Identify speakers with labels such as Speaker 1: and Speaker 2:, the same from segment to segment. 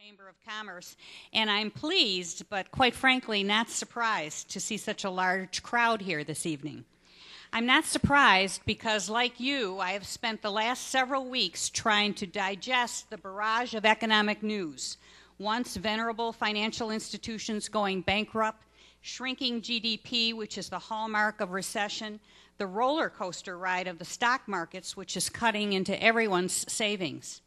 Speaker 1: Chamber of Commerce, and I'm pleased, but quite frankly, not surprised to see such a large crowd here this evening. I'm not surprised because, like you, I have spent the last several weeks trying to digest the barrage of economic news. Once venerable financial institutions going bankrupt, shrinking GDP, which is the hallmark of recession, the roller coaster ride of the stock markets, which is cutting into everyone's savings.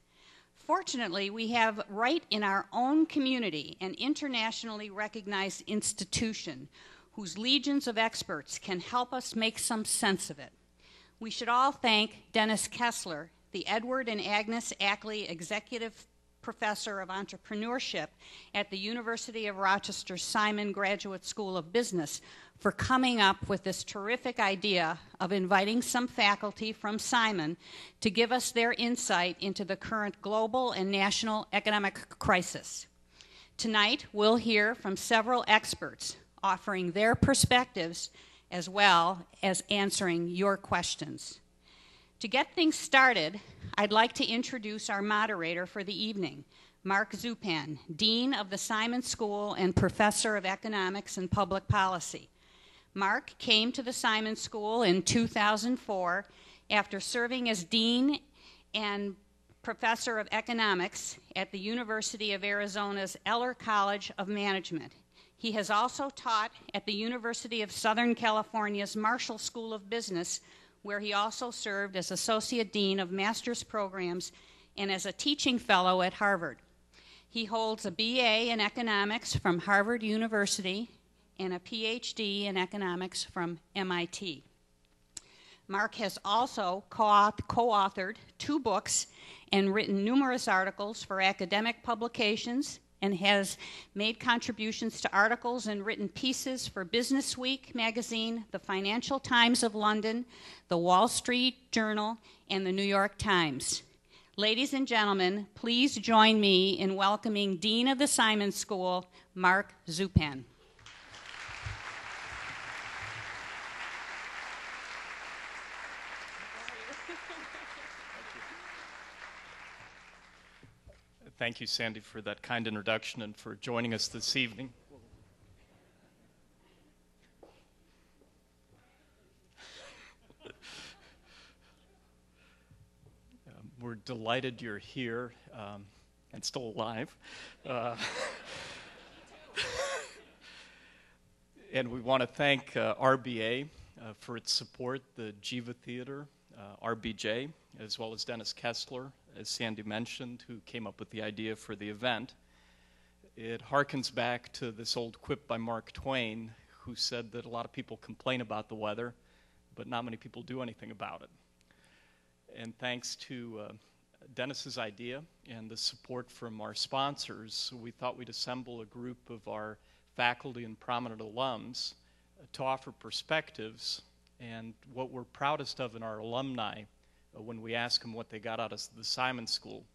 Speaker 1: Fortunately, we have right in our own community an internationally recognized institution whose legions of experts can help us make some sense of it. We should all thank Dennis Kessler, the Edward and Agnes Ackley Executive Professor of Entrepreneurship at the University of Rochester Simon Graduate School of Business, for coming up with this terrific idea of inviting some faculty from Simon to give us their insight into the current global and national economic crisis. Tonight, we'll hear from several experts offering their perspectives as well as answering your questions. To get things started, I'd like to introduce our moderator for the evening, Mark Zupan, Dean of the Simon School and Professor of Economics and Public Policy. Mark came to the Simon School in 2004 after serving as Dean and Professor of Economics at the University of Arizona's Eller College of Management. He has also taught at the University of Southern California's Marshall School of Business, where he also served as Associate Dean of Master's Programs and as a teaching fellow at Harvard. He holds a BA in Economics from Harvard University and a PhD in Economics from MIT. Mark has also co-authored 2 books and written numerous articles for academic publications, and has made contributions to articles and written pieces for Business Week magazine, the Financial Times of London, the Wall Street Journal, and the New York Times. Ladies and gentlemen, please join me in welcoming Dean of the Simon School, Mark Zupan.
Speaker 2: Thank you, Sandy, for that kind introduction and for joining us this evening. We're delighted you're here and still alive. And we want to thank RBA for its support, the Jiva Theater, RBJ, as well as Dennis Kessler, as Sandy mentioned, who came up with the idea for the event. It harkens back to this old quip by Mark Twain, who said that a lot of people complain about the weather, but not many people do anything about it. And thanks to Dennis's idea and the support from our sponsors, we thought we'd assemble a group of our faculty and prominent alums to offer perspectives. And what we're proudest of in our alumni, when we ask them what they got out of the Simon School,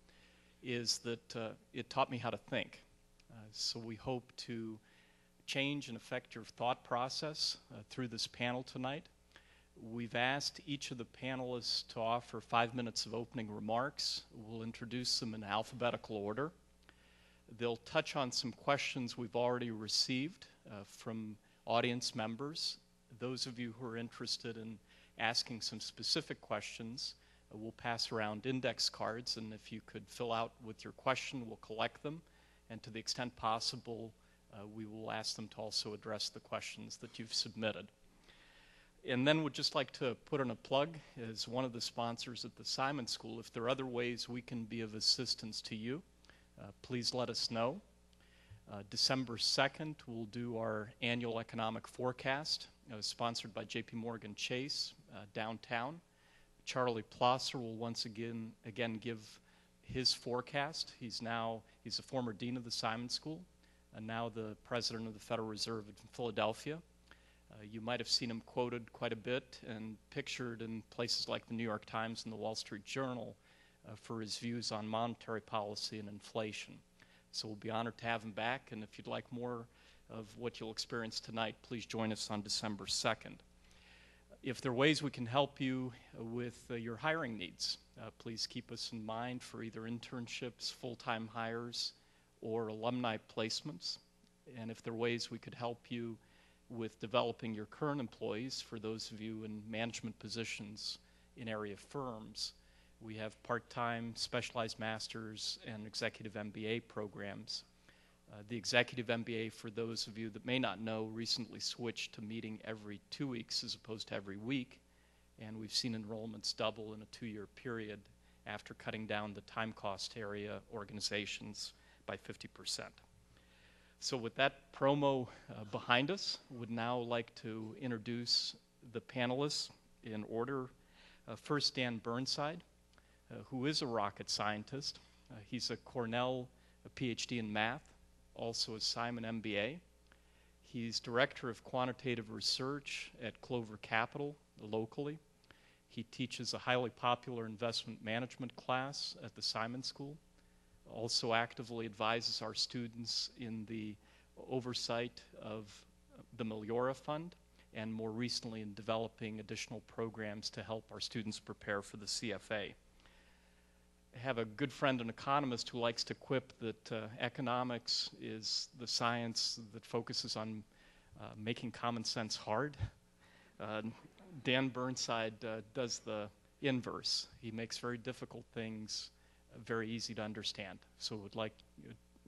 Speaker 2: is that it taught me how to think. So we hope to change and affect your thought process through this panel tonight. We've asked each of the panelists to offer 5 minutes of opening remarks. We'll introduce them in alphabetical order. They'll touch on some questions we've already received from audience members. Those of you who are interested in asking some specific questions, we'll pass around index cards, and if you could fill out with your question, we'll collect them, and to the extent possible, we will ask them to also address the questions that you've submitted. And then we'd just like to put in a plug as one of the sponsors at the Simon School. If there are other ways we can be of assistance to you, please let us know. December 2nd, we'll do our annual economic forecast, sponsored by J.P. Morgan Chase downtown. Charlie Plosser will once again give his forecast. He's a former dean of the Simon School and now the president of the Federal Reserve in Philadelphia. You might have seen him quoted quite a bit and pictured in places like the New York Times and the Wall Street Journal for his views on monetary policy and inflation. So we'll be honored to have him back, and if you'd like more of what you'll experience tonight, please join us on December 2nd. If there are ways we can help you with your hiring needs, please keep us in mind for either internships, full-time hires, or alumni placements, and if there are ways we could help you with developing your current employees, for those of you in management positions in area firms, we have part-time specialized masters and executive MBA programs. The executive MBA, for those of you that may not know, recently switched to meeting every 2 weeks as opposed to every week, and we've seen enrollments double in a 2-year period after cutting down the time cost area organizations by 50%. So with that promo behind us, would now like to introduce the panelists in order. First, Dan Burnside, who is a rocket scientist. He's a Cornell PhD in math, also a Simon MBA. He's director of quantitative research at Clover Capital locally. He teaches a highly popular investment management class at the Simon School. Also actively advises our students in the oversight of the Meliora Fund, and more recently in developing additional programs to help our students prepare for the CFA. I have a good friend, an economist, who likes to quip that economics is the science that focuses on making common sense hard. Dan Burnside does the inverse. He makes very difficult things very easy to understand. So would like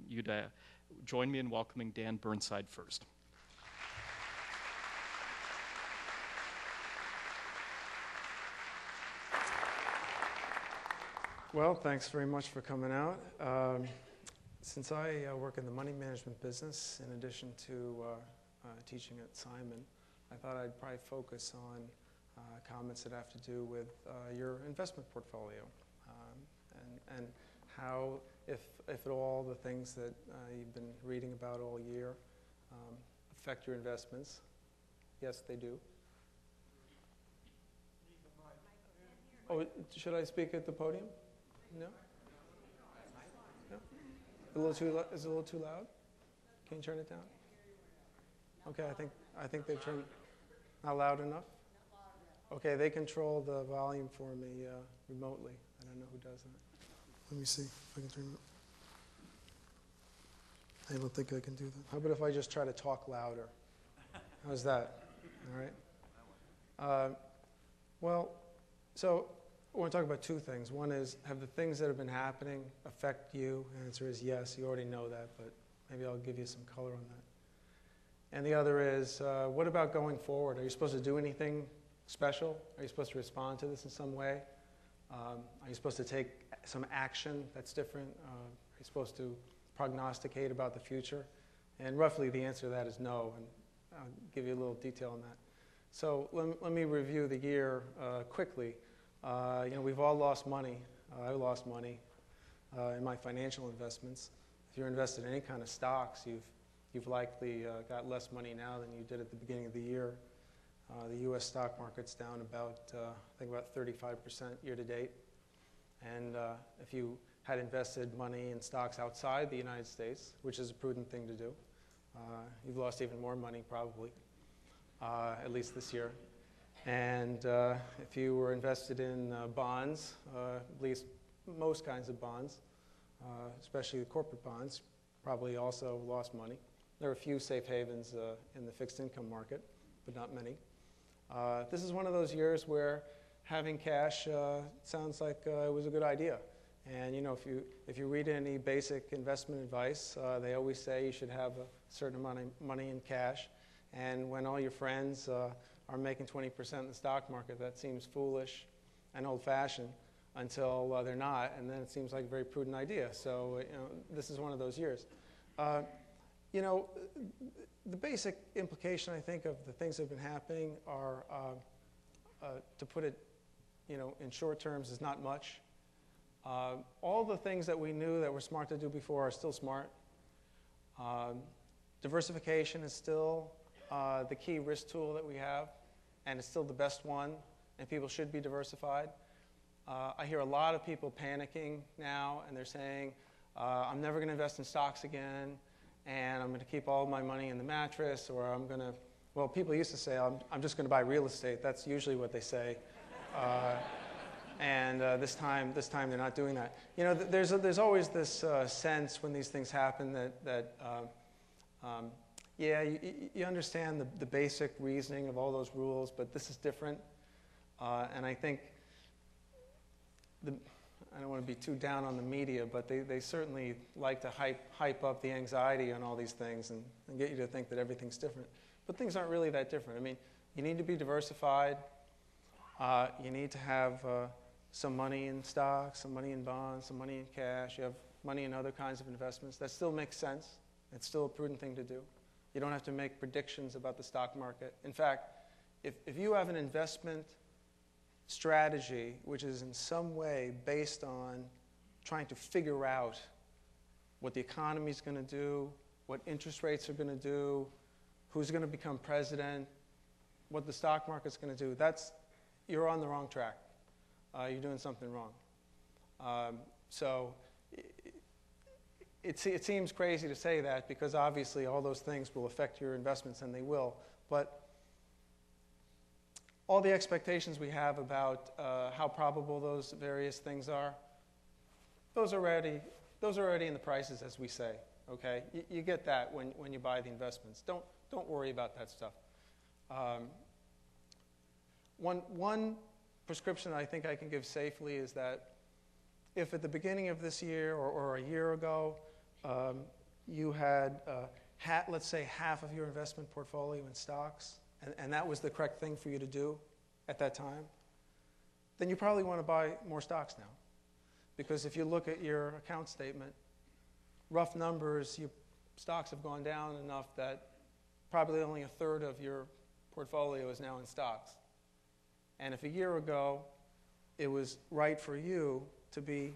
Speaker 2: you to join me in welcoming Dan Burnside first.
Speaker 3: Well, thanks very much for coming out. Since I work in the money management business, in addition to teaching at Simon, I thought I'd probably focus on comments that have to do with your investment portfolio and how, if at all, the things that you've been reading about all year affect your investments. Yes, they do. Oh, should I speak at the podium? No? No? Is it a little too loud? Can you turn it down? Okay, I think they've turned not loud enough. Okay, they control the volume for me remotely. I don't know who does that. Let me see if I can turn it up. I don't think I can do that. How about if I just try to talk louder? How's that? All right. Well, so I want to talk about two things. One is, have the things that have been happening affect you? The answer is yes. You already know that, but maybe I'll give you some color on that. And the other is, what about going forward? Are you supposed to do anything special? Are you supposed to respond to this in some way? Are you supposed to take some action that's different? Are you supposed to prognosticate about the future? And roughly the answer to that is no, and I'll give you a little detail on that. So let me review the year quickly. We've all lost money. I lost money in my financial investments. If you're invested in any kind of stocks, you've likely got less money now than you did at the beginning of the year. The U.S. stock market's down about, I think about 35% year to date. And if you had invested money in stocks outside the United States, which is a prudent thing to do, you've lost even more money probably, at least this year. And if you were invested in bonds, at least most kinds of bonds, especially the corporate bonds, probably also lost money. There are a few safe havens in the fixed income market, but not many. This is one of those years where having cash sounds like it was a good idea. And if you read any basic investment advice, they always say you should have a certain amount of money in cash. And when all your friends are making 20% in the stock market, that seems foolish and old-fashioned until they're not, and then it seems like a very prudent idea. So this is one of those years. The basic implication, I think, of the things that have been happening are, to put it in short terms, is not much. All the things that we knew that were smart to do before are still smart. Diversification is still the key risk tool that we have, and it's still the best one, and people should be diversified. I hear a lot of people panicking now, and they're saying, I'm never going to invest in stocks again, and I'm going to keep all my money in the mattress, or I'm going to, well, people used to say, I'm just going to buy real estate. That's usually what they say. And this time they're not doing that. You know, there's always this sense when these things happen that yeah, you understand the basic reasoning of all those rules, but this is different. And I think, I don't want to be too down on the media, but they certainly like to hype up the anxiety on all these things and get you to think that everything's different. But things aren't really that different. I mean, you need to be diversified. You need to have some money in stocks, some money in bonds, some money in cash. You have money in other kinds of investments. That still makes sense. It's still a prudent thing to do. You don't have to make predictions about the stock market. In fact, if you have an investment strategy which is in some way based on trying to figure out what the economy is going to do, what interest rates are going to do, who's going to become president, what the stock market's going to do, you're on the wrong track. You're doing something wrong. So it seems crazy to say that because obviously all those things will affect your investments, and they will. But all the expectations we have about how probable those various things are, those are already in the prices, as we say. Okay, you get that when you buy the investments. Don't worry about that stuff. One prescription I think I can give safely is that if at the beginning of this year or a year ago you had, let's say, half of your investment portfolio in stocks, and that was the correct thing for you to do at that time, then you probably want to buy more stocks now. Because if you look at your account statement, rough numbers, your stocks have gone down enough that probably only a third of your portfolio is now in stocks. And if a year ago it was right for you to be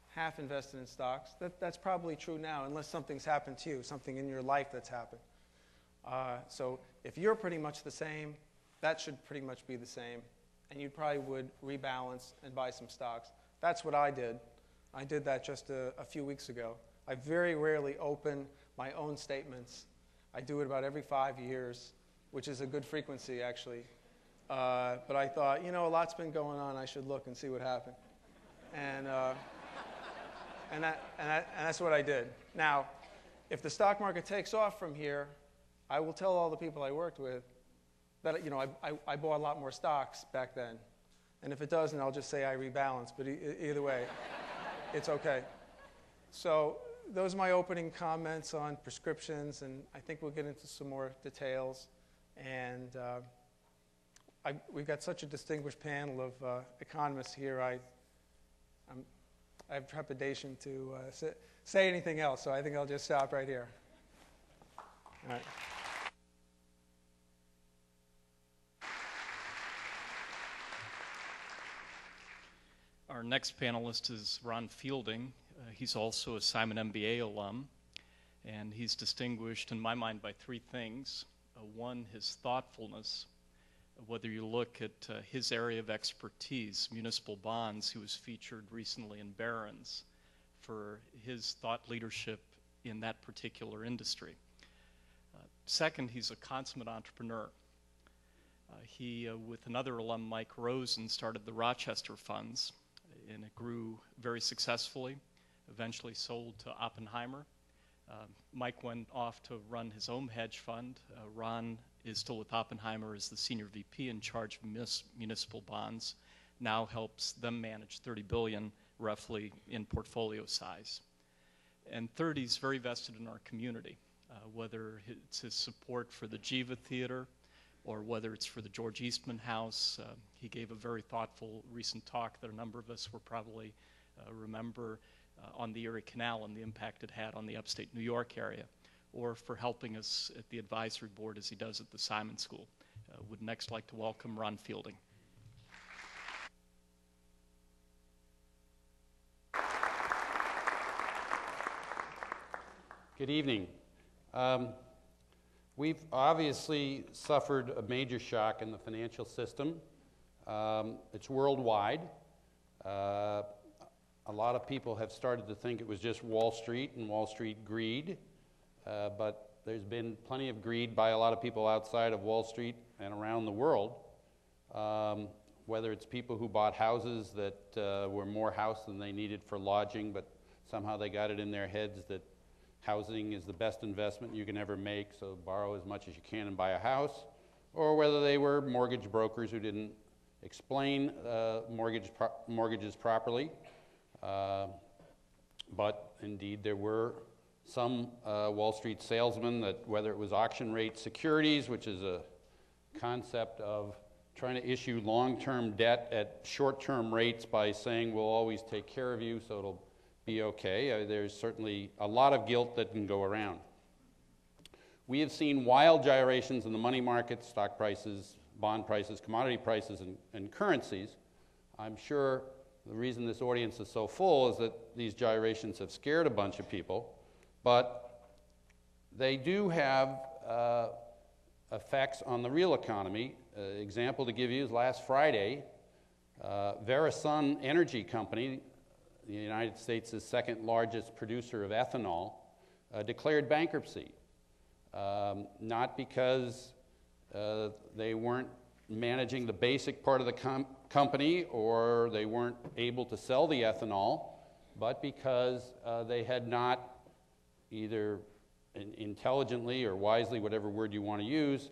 Speaker 3: half invested in stocks, that's probably true now, unless something's happened to you, something in your life that's happened. So if you're pretty much the same, that should pretty much be the same, and you probably would rebalance and buy some stocks. That's what I did. I did that just a few weeks ago. I very rarely open my own statements. I do it about every 5 years, which is a good frequency, actually. But I thought, you know, a lot's been going on. I should look and see what happened. And that's what I did. Now, if the stock market takes off from here, I will tell all the people I worked with that, you know, I bought a lot more stocks back then. And if it doesn't, I'll just say I rebalanced. But either way, it's okay. So those are my opening comments on prescriptions, and I think we'll get into some more details. And we've got such a distinguished panel of economists here. I have trepidation to say anything else, so I think I'll just stop right here. All right.
Speaker 2: Our next panelist is Ron Fielding. He's also a Simon MBA alum, and he's distinguished, in my mind, by three things. One, his thoughtfulness. Whether you look at his area of expertise, municipal bonds, he was featured recently in Barron's for his thought leadership in that particular industry. Second, he's a consummate entrepreneur. He, with another alum, Mike Rosen, started the Rochester Funds, and it grew very successfully, eventually sold to Oppenheimer. Mike went off to run his own hedge fund. Ron is still with Oppenheimer as the senior VP in charge of municipal bonds, now helps them manage $30 billion roughly in portfolio size. And third, he's very vested in our community, whether it's his support for the Jiva Theater or whether it's for the George Eastman House. He gave a very thoughtful recent talk that a number of us will probably remember on the Erie Canal and the impact it had on the upstate New York area, or for helping us at the advisory board as he does at the Simon School. Would next like to welcome Ron Fielding.
Speaker 4: Good evening. We've obviously suffered a major shock in the financial system. It's worldwide. A lot of people have started to think it was just Wall Street and Wall Street greed, but there's been plenty of greed by a lot of people outside of Wall Street and around the world. whether it's people who bought houses that were more house than they needed for lodging, but somehow they got it in their heads that housing is the best investment you can ever make, so borrow as much as you can and buy a house, or whether they were mortgage brokers who didn't explain mortgages properly. But indeed, there were some Wall Street salesmen that, whether it was auction rate securities, which is a concept of trying to issue long-term debt at short-term rates by saying we'll always take care of you so it'll be okay. There's certainly a lot of guilt that can go around. We have seen wild gyrations in the money market, stock prices, bond prices, commodity prices, and currencies. I'm sure the reason this audience is so full is that these gyrations have scared a bunch of people, but they do have effects on the real economy. Example to give you is last Friday, Verisun Energy Company, the United States' second largest producer of ethanol, declared bankruptcy. Not because they weren't managing the basic part of the company or they weren't able to sell the ethanol, but because they had not either intelligently or wisely, whatever word you want to use,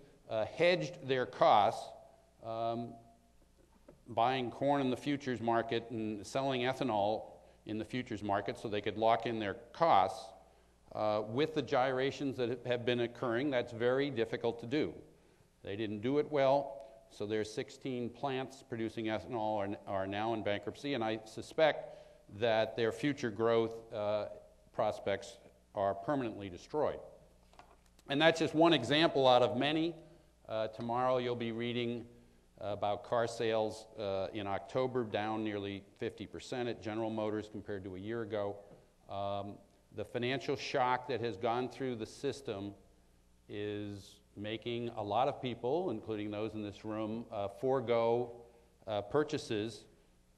Speaker 4: hedged their costs, buying corn in the futures market and selling ethanol in the futures market so they could lock in their costs. With the gyrations that have been occurring, that's very difficult to do. They didn't do it well, so their 16 plants producing ethanol are now in bankruptcy, and I suspect that their future growth prospects are permanently destroyed. And that's just one example out of many. Tomorrow you'll be reading about car sales in October, down nearly 50% at General Motors compared to a year ago. The financial shock that has gone through the system is making a lot of people, including those in this room, forego purchases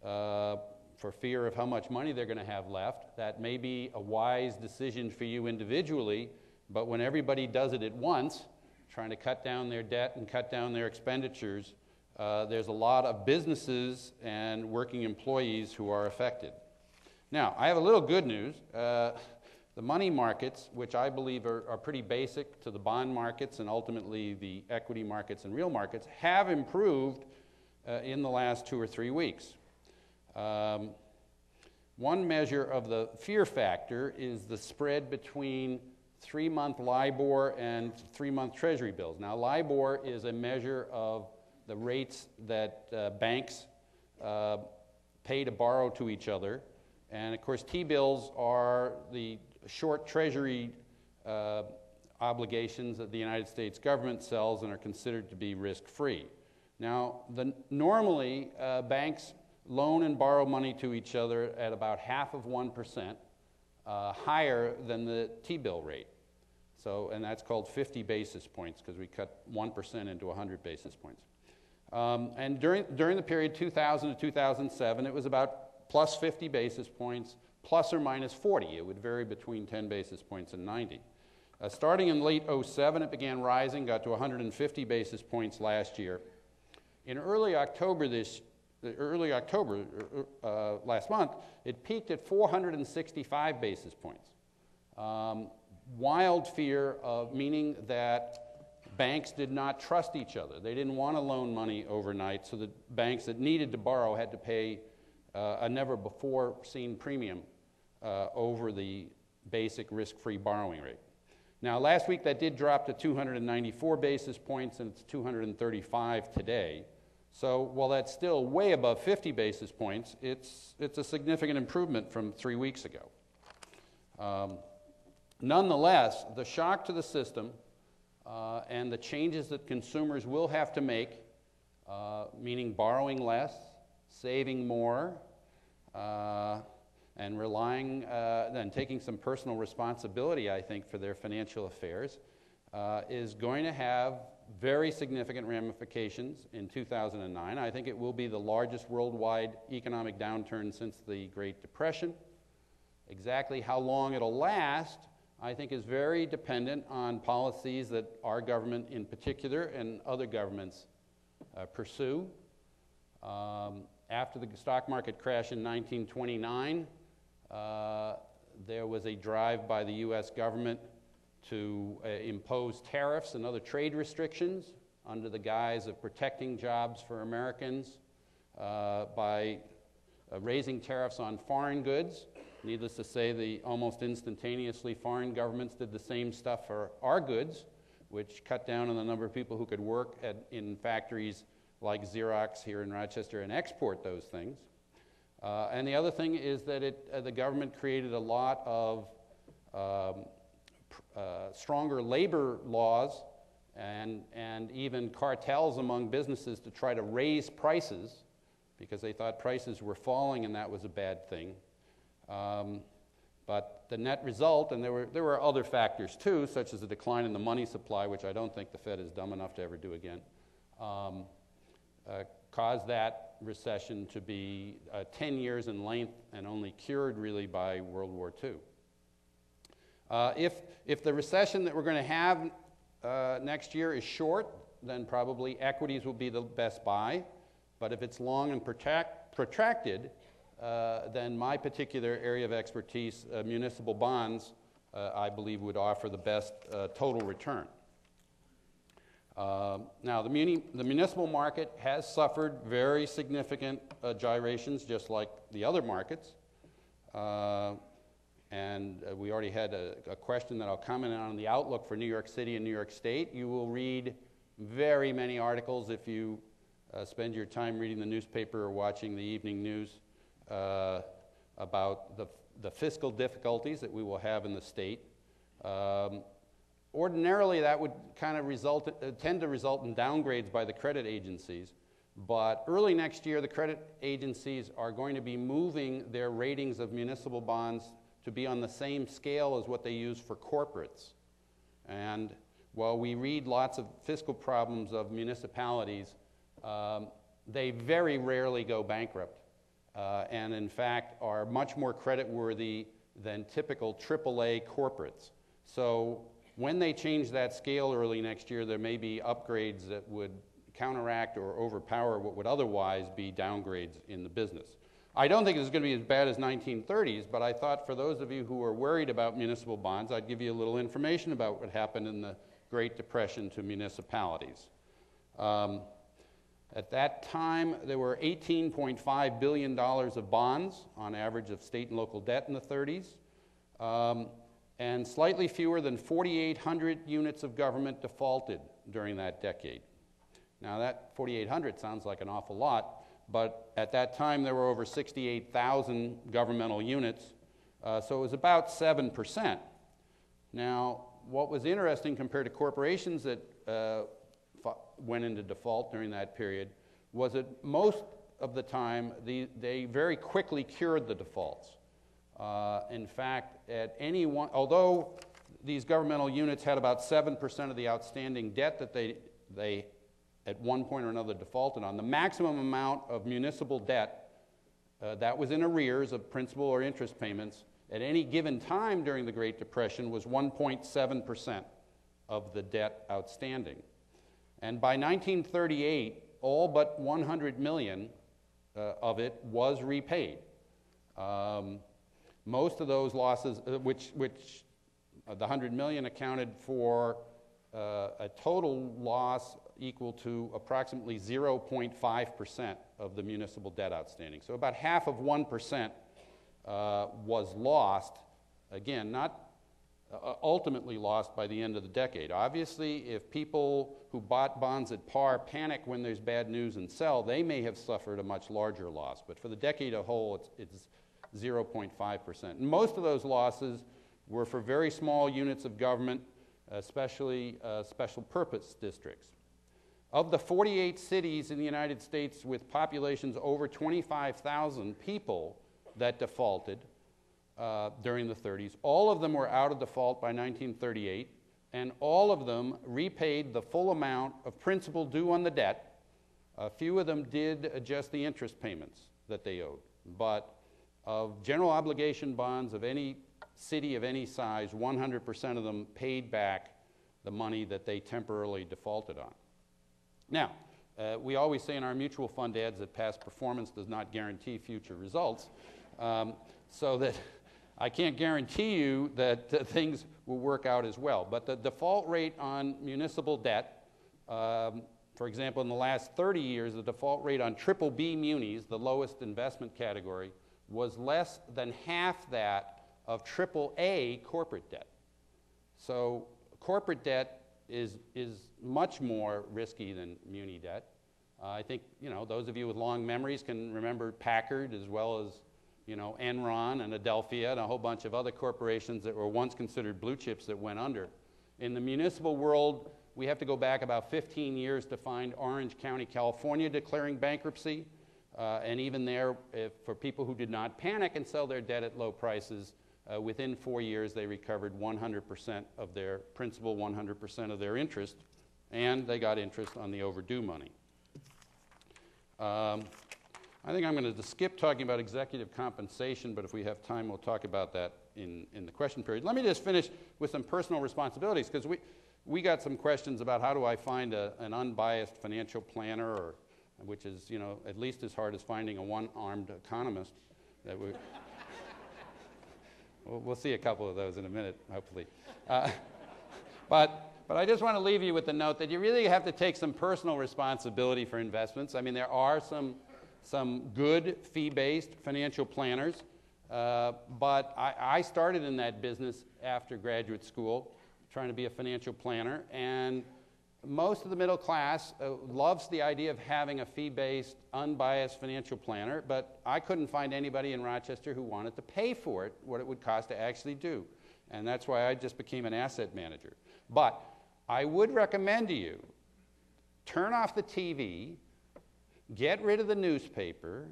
Speaker 4: for fear of how much money they're going to have left. That may be a wise decision for you individually, but when everybody does it at once, trying to cut down their debt and cut down their expenditures, there's a lot of businesses and working employees who are affected. Now, I have a little good news. The money markets, which I believe are pretty basic to the bond markets and ultimately the equity markets and real markets, have improved in the last 2 or 3 weeks. One measure of the fear factor is the spread between 3-month LIBOR and 3-month Treasury bills. Now, LIBOR is a measure of the rates that banks pay to borrow to each other. And, of course, T-bills are the short Treasury obligations that the United States government sells and are considered to be risk-free. Now, normally, banks loan and borrow money to each other at about 1/2%, higher than the T-bill rate. So, and that's called 50 basis points because we cut 1% into 100 basis points. And during the period 2000 to 2007, it was about plus 50 basis points, plus or minus 40. It would vary between 10 basis points and 90. Starting in late 2007, it began rising, got to 150 basis points last year. In early October last month, it peaked at 465 basis points. Wild fear of meaning that banks did not trust each other. They didn't want to loan money overnight, so the banks that needed to borrow had to pay a never-before-seen premium over the basic risk-free borrowing rate. Now, last week that did drop to 294 basis points, and it's 235 today. So while that's still way above 50 basis points, it's a significant improvement from 3 weeks ago. Nonetheless, the shock to the system and the changes that consumers will have to make, meaning borrowing less, saving more, and relying and taking some personal responsibility, I think, for their financial affairs, is going to have very significant ramifications in 2009. I think it will be the largest worldwide economic downturn since the Great Depression. Exactly how long it'll last, I think, is very dependent on policies that our government in particular and other governments pursue. After the stock market crash in 1929, there was a drive by the U.S. government to impose tariffs and other trade restrictions under the guise of protecting jobs for Americans by raising tariffs on foreign goods. Needless to say, almost instantaneously foreign governments did the same stuff for our goods, which cut down on the number of people who could work in factories like Xerox here in Rochester and export those things. And the other thing is that the government created a lot of stronger labor laws and even cartels among businesses to try to raise prices because they thought prices were falling and that was a bad thing. But the net result, and there were other factors too, such as a decline in the money supply, which I don't think the Fed is dumb enough to ever do again, caused that recession to be 10 years in length and only cured really by World War II. If the recession that we're going to have next year is short, then probably equities will be the best buy. But if it's long and protracted, then my particular area of expertise, municipal bonds, I believe would offer the best total return. Now, the municipal market has suffered very significant gyrations, just like the other markets. And we already had a question that I'll comment on the outlook for New York City and New York State. You will read very many articles if you spend your time reading the newspaper or watching the evening news about the fiscal difficulties that we will have in the state. Ordinarily, that would kind of tend to result in downgrades by the credit agencies. But early next year, the credit agencies are going to be moving their ratings of municipal bonds to be on the same scale as what they use for corporates. And while we read lots of fiscal problems of municipalities, they very rarely go bankrupt. And in fact are much more creditworthy than typical AAA corporates. So when they change that scale early next year, there may be upgrades that would counteract or overpower what would otherwise be downgrades in the business. I don't think it's going to be as bad as 1930s, but I thought for those of you who are worried about municipal bonds, I'd give you a little information about what happened in the Great Depression to municipalities. At that time, there were $18.5 billion of bonds on average of state and local debt in the 30s, and slightly fewer than 4,800 units of government defaulted during that decade. Now that 4,800 sounds like an awful lot, but at that time there were over 68,000 governmental units, so it was about 7%. Now, what was interesting compared to corporations that went into default during that period was that most of the time they very quickly cured the defaults. In fact, although these governmental units had about 7% of the outstanding debt that they at one point or another defaulted on, the maximum amount of municipal debt that was in arrears of principal or interest payments at any given time during the Great Depression was 1.7% of the debt outstanding. And by 1938, all but 100 million of it was repaid. Most of those losses, which the 100 million accounted for a total loss equal to approximately 0.5% of the municipal debt outstanding. So about half of 1% was lost, again, not ultimately lost by the end of the decade. Obviously, if people who bought bonds at par panic when there's bad news and sell, they may have suffered a much larger loss. But for the decade as a whole, it's 0.5%. And most of those losses were for very small units of government, especially special purpose districts. Of the 48 cities in the United States with populations over 25,000 people that defaulted during the 30s, all of them were out of default by 1938, and all of them repaid the full amount of principal due on the debt. A few of them did adjust the interest payments that they owed, but of general obligation bonds of any city of any size, 100% of them paid back the money that they temporarily defaulted on. Now, We always say in our mutual fund ads that past performance does not guarantee future results, so that I can't guarantee you that things will work out as well. But the default rate on municipal debt, for example, in the last 30 years, the default rate on triple B munis, the lowest investment category, was less than half that of triple A corporate debt. So corporate debt is much more risky than muni debt. I think, those of you with long memories can remember Packard as well as, Enron and Adelphia and a whole bunch of other corporations that were once considered blue chips that went under. In the municipal world, we have to go back about 15 years to find Orange County, California declaring bankruptcy. And even there, for people who did not panic and sell their debt at low prices, within 4 years they recovered 100% of their principal, 100% of their interest, and they got interest on the overdue money. I think I'm going to skip talking about executive compensation, but if we have time, we'll talk about that in the question period. Let me just finish with some personal responsibilities, because we got some questions about how do I find an unbiased financial planner, which is, at least as hard as finding a one-armed economist. That we'll see a couple of those in a minute, hopefully. But I just want to leave you with the note that you really have to take some personal responsibility for investments. I mean, there are some good fee-based financial planners, but I started in that business after graduate school, trying to be a financial planner, and most of the middle class loves the idea of having a fee-based, unbiased financial planner, but I couldn't find anybody in Rochester who wanted to pay for it, what it would cost to actually do. And that's why I just became an asset manager. But I would recommend to you, turn off the TV, get rid of the newspaper,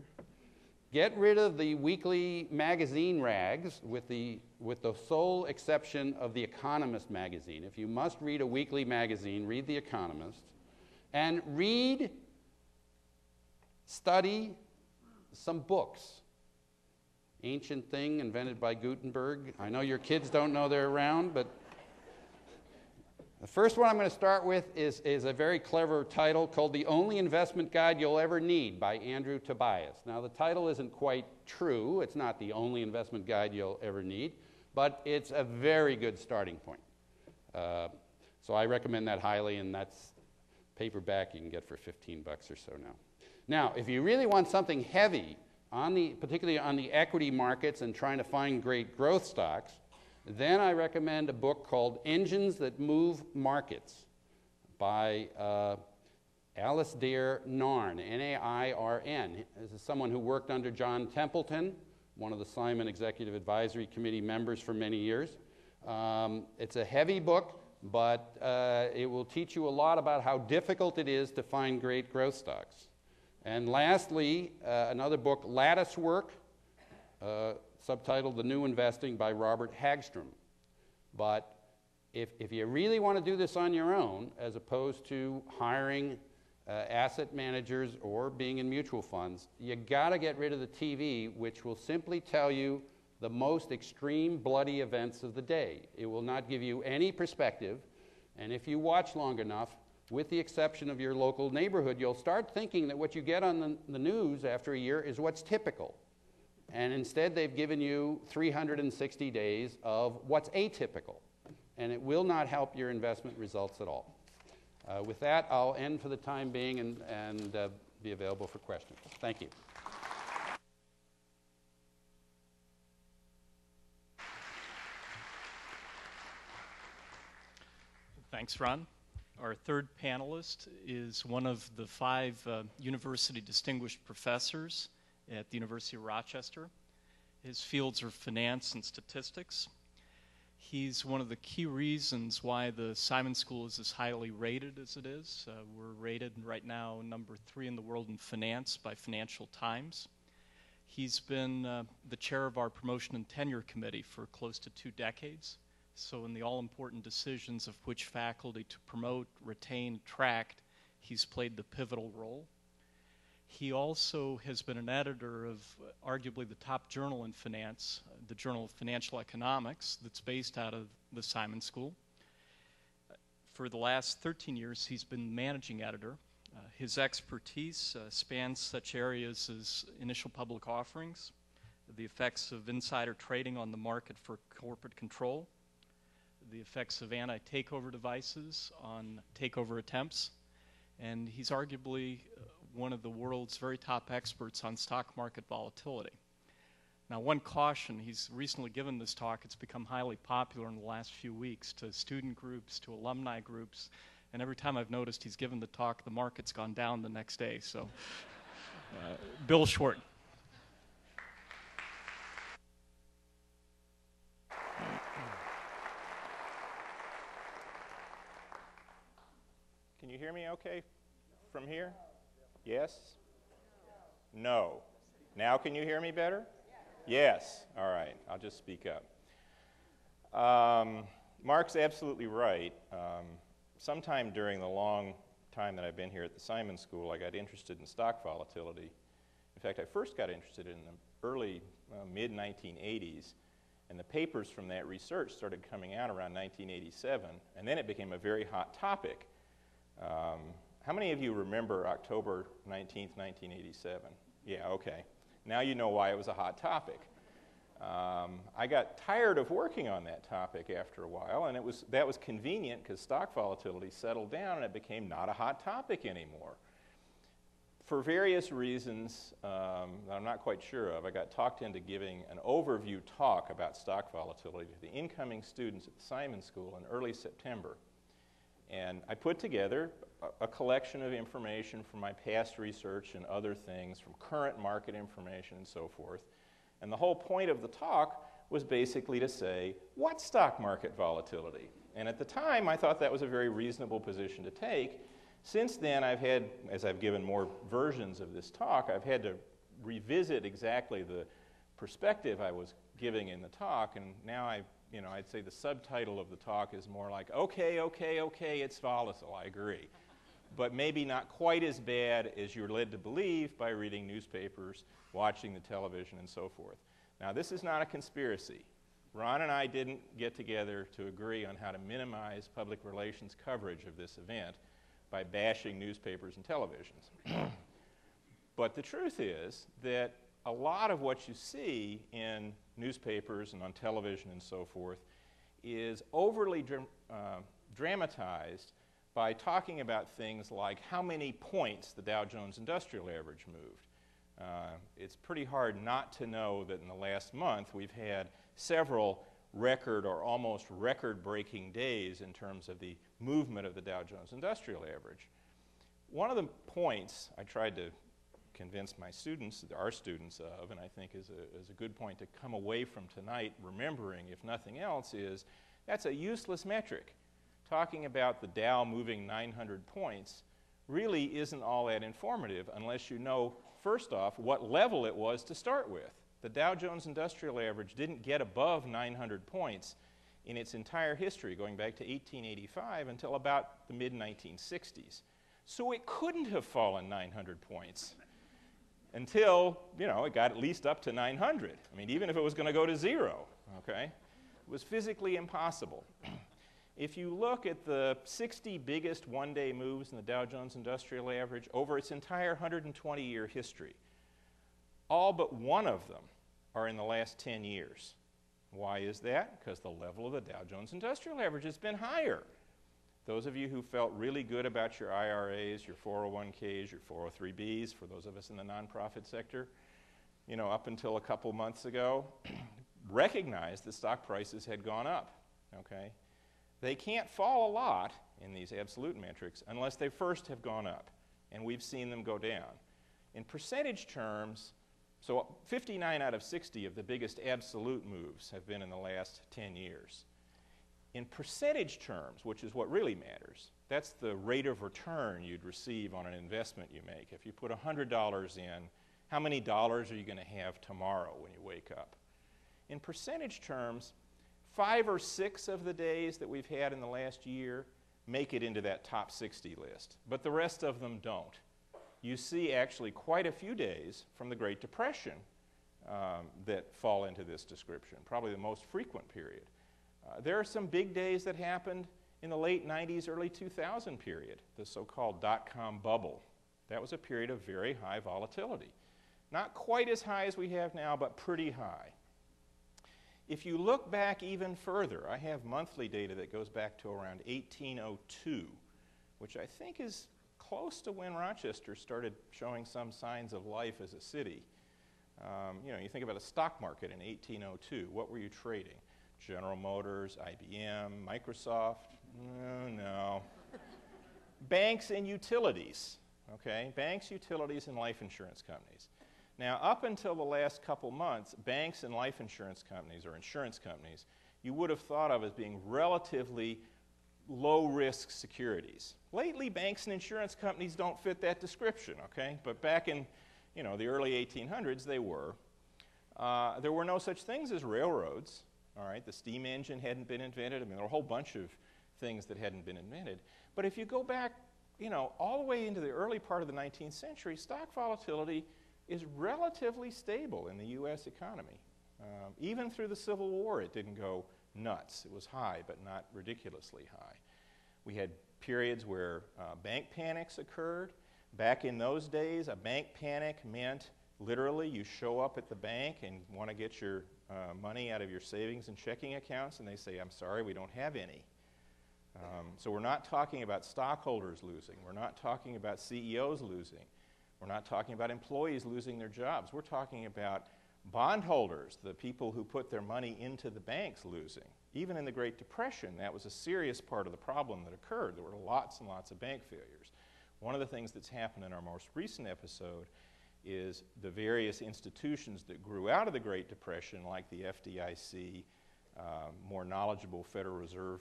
Speaker 4: get rid of the weekly magazine rags with the sole exception of The Economist magazine. If you must read a weekly magazine, read The Economist, and study some books. Ancient Thing, invented by Gutenberg. I know your kids don't know they're around, but the first one I'm going to start with is a very clever title called The Only Investment Guide You'll Ever Need by Andrew Tobias. Now, the title isn't quite true. It's not the only investment guide you'll ever need, but it's a very good starting point. So I recommend that highly, and that's paperback you can get for $15 or so now. Now, if you really want something heavy, particularly on the equity markets and trying to find great growth stocks, then I recommend a book called Engines That Move Markets by Alasdair Narn, N-A-I-R-N. This is someone who worked under John Templeton, one of the Simon Executive Advisory Committee members for many years. It's a heavy book, but it will teach you a lot about how difficult it is to find great growth stocks. And lastly, another book, Lattice Work, subtitled The New Investing by Robert Hagstrom. But if you really want to do this on your own, as opposed to hiring asset managers or being in mutual funds, you got to get rid of the TV, which will simply tell you the most extreme bloody events of the day. It will not give you any perspective, and if you watch long enough, with the exception of your local neighborhood, you'll start thinking that what you get on the news after a year is what's typical. And instead, they've given you 360 days of what's atypical. And it will not help your investment results at all. With that, I'll end for the time being and be available for questions. Thank you.
Speaker 2: Thanks, Ron. Our third panelist is one of the 5 university distinguished professors at the University of Rochester. His fields are finance and statistics. He's one of the key reasons why the Simon School is as highly rated as it is. We're rated right now number 3 in the world in finance by Financial Times. He's been the chair of our promotion and tenure committee for close to 2 decades. So in the all-important decisions of which faculty to promote, retain, attract, he's played the pivotal role. He also has been an editor of arguably the top journal in finance, the Journal of Financial Economics, that's based out of the Simon School. For the last 13 years, he's been managing editor His expertise spans such areas as initial public offerings, the effects of insider trading on the market for corporate control, the effects of anti-takeover devices on takeover attempts, and he's arguably one of the world's very top experts on stock market volatility. Now, one caution, he's recently given this talk. It's become highly popular in the last few weeks to student groups, to alumni groups, and every time I've noticed he's given the talk, the market's gone down the next day. So, Bill Schwert.
Speaker 5: Can you hear me okay from here? Yes? No. Now can you hear me better? Yes. All right. I'll just speak up. Mark's absolutely right. Sometime during the long time that I've been here at the Simon School, I got interested in stock volatility. In fact, I first got interested in the early, mid-1980s, and the papers from that research started coming out around 1987, and then it became a very hot topic. How many of you remember October 19th, 1987? Yeah, okay. Now you know why it was a hot topic. I got tired of working on that topic after a while, and that was convenient because stock volatility settled down and it became not a hot topic anymore. For various reasons that I'm not quite sure of, I got talked into giving an overview talk about stock volatility to the incoming students at the Simon School in early September. And I put together a collection of information from my past research and other things, from current market information and so forth. And the whole point of the talk was basically to say, what's stock market volatility? And at the time, I thought that was a very reasonable position to take. Since then, I've had, as I've given more versions of this talk, I've had to revisit exactly the perspective I was giving in the talk, and now I'd say the subtitle of the talk is more like, okay, it's volatile, I agree. But maybe not quite as bad as you're led to believe by reading newspapers, watching the television, and so forth. Now, this is not a conspiracy. Ron and I didn't get together to agree on how to minimize public relations coverage of this event by bashing newspapers and televisions. But the truth is that a lot of what you see in newspapers and on television and so forth is overly dramatized by talking about things like how many points the Dow Jones Industrial Average moved. It's pretty hard not to know that in the last month we've had several record or almost record-breaking days in terms of the movement of the Dow Jones Industrial Average. One of the points I tried to convince my students, our students of, and I think is a good point to come away from tonight remembering, if nothing else, is that's a useless metric. Talking about the Dow moving 900 points really isn't all that informative unless you know, first off, what level it was to start with. The Dow Jones Industrial Average didn't get above 900 points in its entire history, going back to 1885 until about the mid-1960s. So it couldn't have fallen 900 points until, it got at least up to 900. I mean, even if it was going to go to zero, okay? It was physically impossible. If you look at the 60 biggest one-day moves in the Dow Jones Industrial Average over its entire 120-year history, all but one of them are in the last 10 years. Why is that? Because the level of the Dow Jones Industrial Average has been higher. Those of you who felt really good about your IRAs, your 401ks, your 403bs, for those of us in the nonprofit sector, up until a couple months ago, recognized that stock prices had gone up, okay? They can't fall a lot in these absolute metrics unless they first have gone up, and we've seen them go down. In percentage terms, so 59 out of 60 of the biggest absolute moves have been in the last 10 years. In percentage terms, which is what really matters, that's the rate of return you'd receive on an investment you make. If you put $100 in, how many dollars are you going to have tomorrow when you wake up? In percentage terms, 5 or 6 of the days that we've had in the last year make it into that top 60 list, but the rest of them don't. You see actually quite a few days from the Great Depression that fall into this description, probably the most frequent period. There are some big days that happened in the late 90s, early 2000 period, the so-called dot-com bubble. That was a period of very high volatility. Not quite as high as we have now, but pretty high. If you look back even further, I have monthly data that goes back to around 1802, which I think is close to when Rochester started showing some signs of life as a city. You know, you think about a stock market in 1802. What were you trading? General Motors, IBM, Microsoft? No. Banks and utilities, okay? Banks, utilities, and life insurance companies. Now, up until the last couple months, banks and life insurance companies, or insurance companies, you would have thought of as being relatively low-risk securities. Lately, banks and insurance companies don't fit that description, okay? But back in, you know, the early 1800s, they were. There were no such things as railroads, all right? The steam engine hadn't been invented. I mean, there were a whole bunch of things that hadn't been invented. But if you go back, you know, all the way into the early part of the 19th century, stock volatility is relatively stable in the U.S. economy. Even through the Civil War, it didn't go nuts. It was high, but not ridiculously high. We had periods where bank panics occurred. Back in those days, a bank panic meant literally you show up at the bank and want to get your money out of your savings and checking accounts, and they say, I'm sorry, we don't have any. So we're not talking about stockholders losing. We're not talking about CEOs losing. We're not talking about employees losing their jobs. We're talking about bondholders, the people who put their money into the banks, losing. Even in the Great Depression, that was a serious part of the problem that occurred. There were lots and lots of bank failures. One of the things that's happened in our most recent episode is the various institutions that grew out of the Great Depression, like the FDIC, more knowledgeable Federal Reserve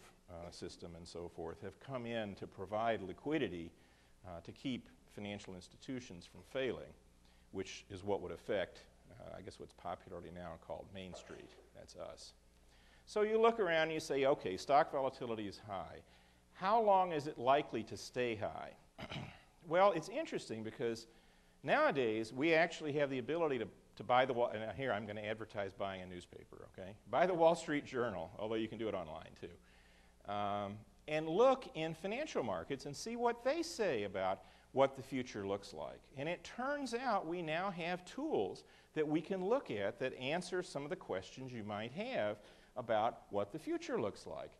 Speaker 5: system and so forth, have come in to provide liquidity to keep financial institutions from failing, which is what would affect, I guess what's popularly now called Main Street. That's us. So you look around and you say, okay, stock volatility is high. How long is it likely to stay high? Well, it's interesting because nowadays we actually have the ability to buy the Wall, and here I'm going to advertise buying a newspaper, okay? Buy the Wall Street Journal, although you can do it online too. And look in financial markets and see what they say about what the future looks like. And it turns out we now have tools that we can look at that answer some of the questions you might have about what the future looks like.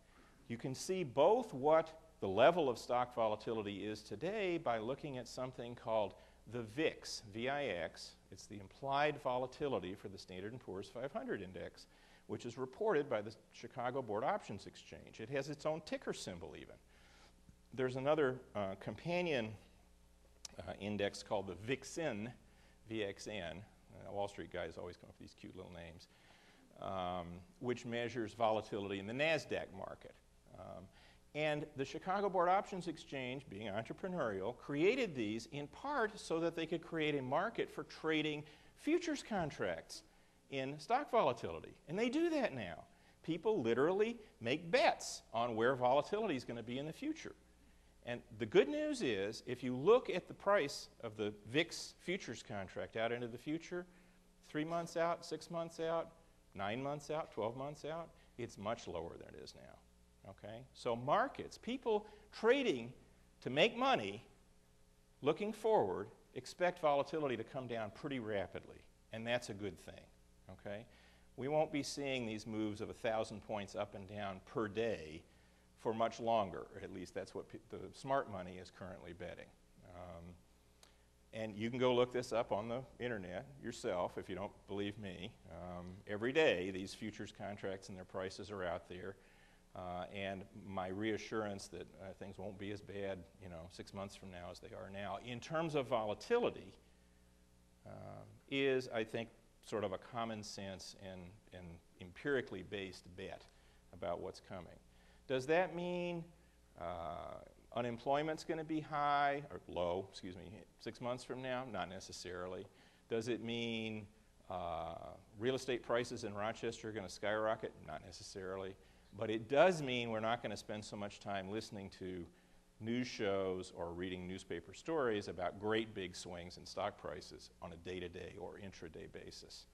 Speaker 5: You can see both what the level of stock volatility is today by looking at something called the VIX, V-I-X. It's the implied volatility for the Standard & Poor's 500 index, which is reported by the Chicago Board Options Exchange. It has its own ticker symbol even. There's another companion index called the VIXN, VXN. Wall Street guys always come up with these cute little names, which measures volatility in the NASDAQ market. And the Chicago Board Options Exchange, being entrepreneurial, created these in part so that they could create a market for trading futures contracts in stock volatility. And they do that now. People literally make bets on where volatility is going to be in the future. And the good news is, if you look at the price of the VIX futures contract out into the future, 3 months out, 6 months out, 9 months out, 12 months out, it's much lower than it is now. Okay? So markets, people trading to make money, looking forward, expect volatility to come down pretty rapidly. And that's a good thing. Okay? We won't be seeing these moves of 1,000 points up and down per day for much longer. At least that's what the smart money is currently betting. And you can go look this up on the internet yourself if you don't believe me. Every day these futures contracts and their prices are out there. And my reassurance that things won't be as bad, 6 months from now as they are now, in terms of volatility, is, I think, sort of a common sense and empirically based bet about what's coming. Does that mean unemployment's going to be high, or low, 6 months from now? Not necessarily. Does it mean real estate prices in Rochester are going to skyrocket? Not necessarily. But it does mean we're not going to spend so much time listening to news shows or reading newspaper stories about great big swings in stock prices on a day-to-day or intraday basis.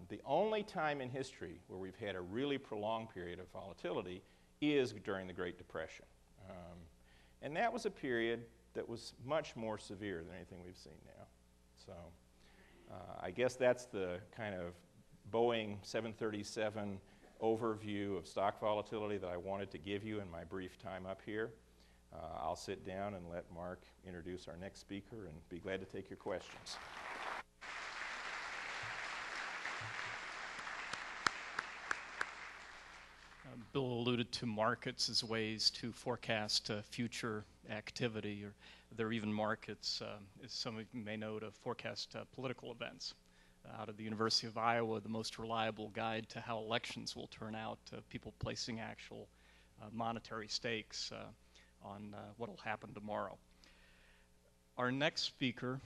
Speaker 5: The only time in history where we've had a really prolonged period of volatility is during the Great Depression. And that was a period that was much more severe than anything we've seen now. So I guess that's the kind of Boeing 737 overview of stock volatility that I wanted to give you in my brief time up here. I'll sit down and let Mark introduce our next speaker and be glad to take your questions.
Speaker 2: Bill alluded to markets as ways to forecast future activity, or there are even markets, as some of you may know, to forecast political events. Out of the University of Iowa, the most reliable guide to how elections will turn out, people placing actual monetary stakes on what will happen tomorrow. Our next speaker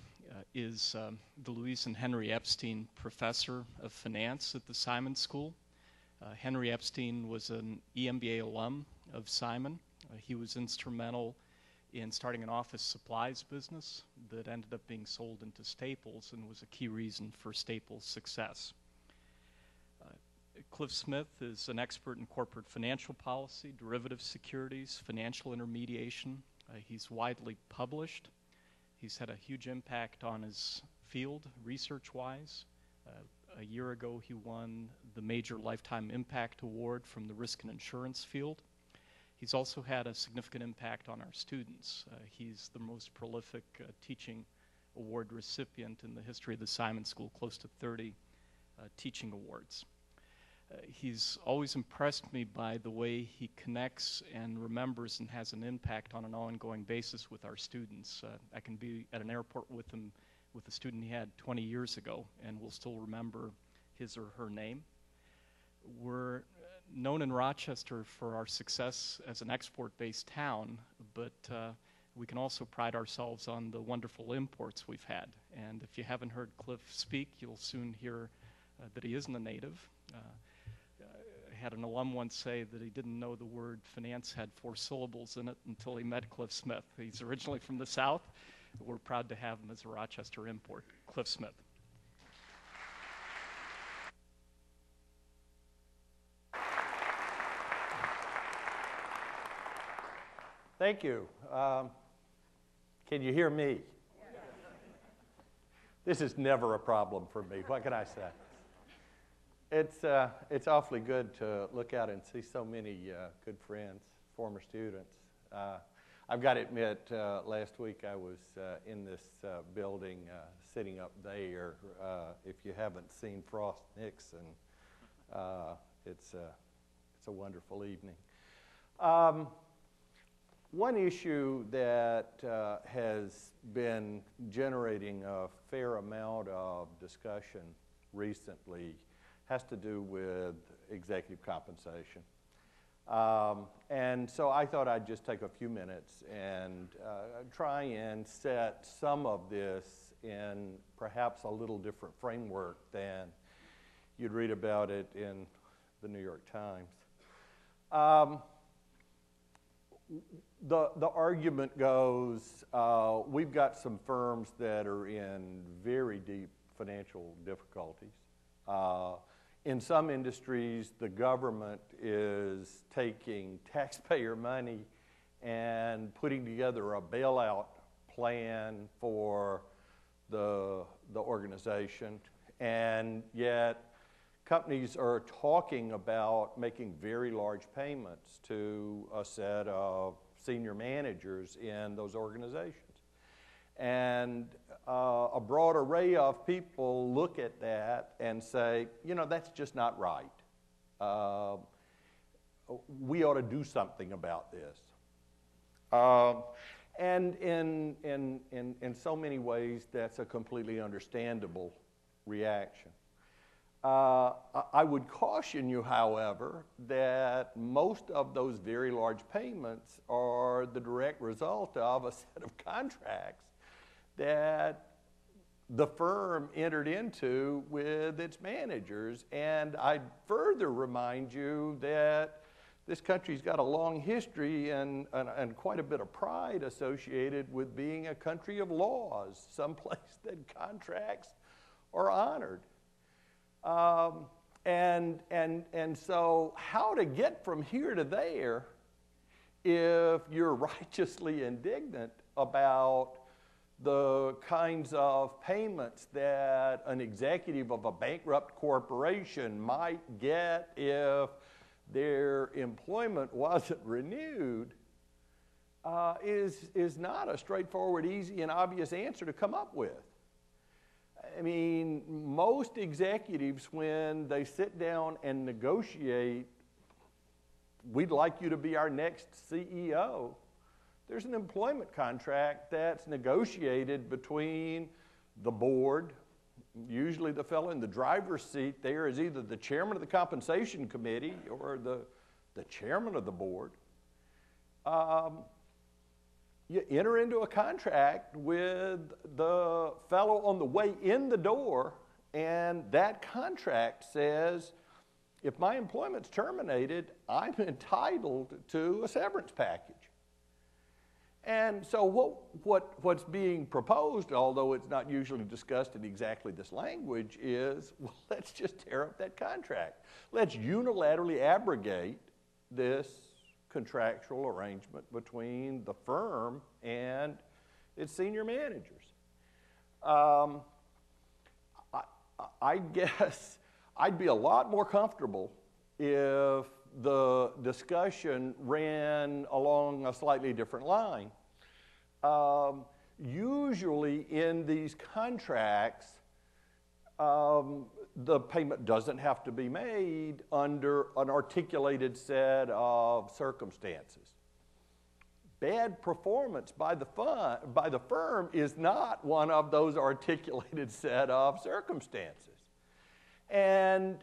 Speaker 2: is the Louise and Henry Epstein Professor of Finance at the Simon School. Henry Epstein was an EMBA alum of Simon. He was instrumental in starting an office supplies business that ended up being sold into Staples and was a key reason for Staples' success. Cliff Smith is an expert in corporate financial policy, derivative securities, financial intermediation. He's widely published. He's had a huge impact on his field, research-wise. A year ago, he won the Major Lifetime Impact Award from the risk and insurance field. He's also had a significant impact on our students. He's the most prolific teaching award recipient in the history of the Simon School, close to 30 teaching awards. He's always impressed me by the way he connects and remembers and has an impact on an ongoing basis with our students. I can be at an airport with him, with a student he had 20 years ago, and will still remember his or her name. We're known in Rochester for our success as an export-based town, but we can also pride ourselves on the wonderful imports we've had. And if you haven't heard Cliff speak, you'll soon hear that he isn't a native. I had an alum once say that he didn't know the word finance had 4 syllables in it until he met Cliff Smith. He's originally from the South. We're proud to have him as a Rochester import. Cliff Smith.
Speaker 6: Thank you. Can you hear me? This is never a problem for me. What can I say? It's awfully good to look out and see so many good friends, former students. I've got to admit, last week I was in this building sitting up there. If you haven't seen Frost Nixon, it's a wonderful evening. One issue that has been generating a fair amount of discussion recently has to do with executive compensation. And so I thought I'd just take a few minutes and try and set some of this in perhaps a little different framework than you'd read about it in the New York Times. The argument goes, we've got some firms that are in very deep financial difficulties. In some industries, the government is taking taxpayer money and putting together a bailout plan for the organization, and yet companies are talking about making very large payments to a set of senior managers in those organizations. And a broad array of people look at that and say, you know, that's just not right. We ought to do something about this. And in so many ways, that's a completely understandable reaction. I would caution you, however, that most of those very large payments are the direct result of a set of contracts that the firm entered into with its managers. And I'd further remind you that this country's got a long history and quite a bit of pride associated with being a country of laws, someplace that contracts are honored. And so how to get from here to there if you're righteously indignant about the kinds of payments that an executive of a bankrupt corporation might get if their employment wasn't renewed, is not a straightforward, easy, and obvious answer to come up with. I mean, most executives, when they sit down and negotiate, we'd like you to be our next CEO, there's an employment contract that's negotiated between the board. Usually the fellow in the driver's seat there is either the chairman of the compensation committee or the chairman of the board. You enter into a contract with the fellow on the way in the door, and that contract says, if my employment's terminated, I'm entitled to a severance package. And so what's being proposed, although it's not usually discussed in exactly this language, is, well, let's just tear up that contract. Let's unilaterally abrogate this contractual arrangement between the firm and its senior managers. I guess I'd be a lot more comfortable if the discussion ran along a slightly different line. Usually in these contracts, the payment doesn't have to be made under an articulated set of circumstances. Bad performance by the firm is not one of those articulated set of circumstances. And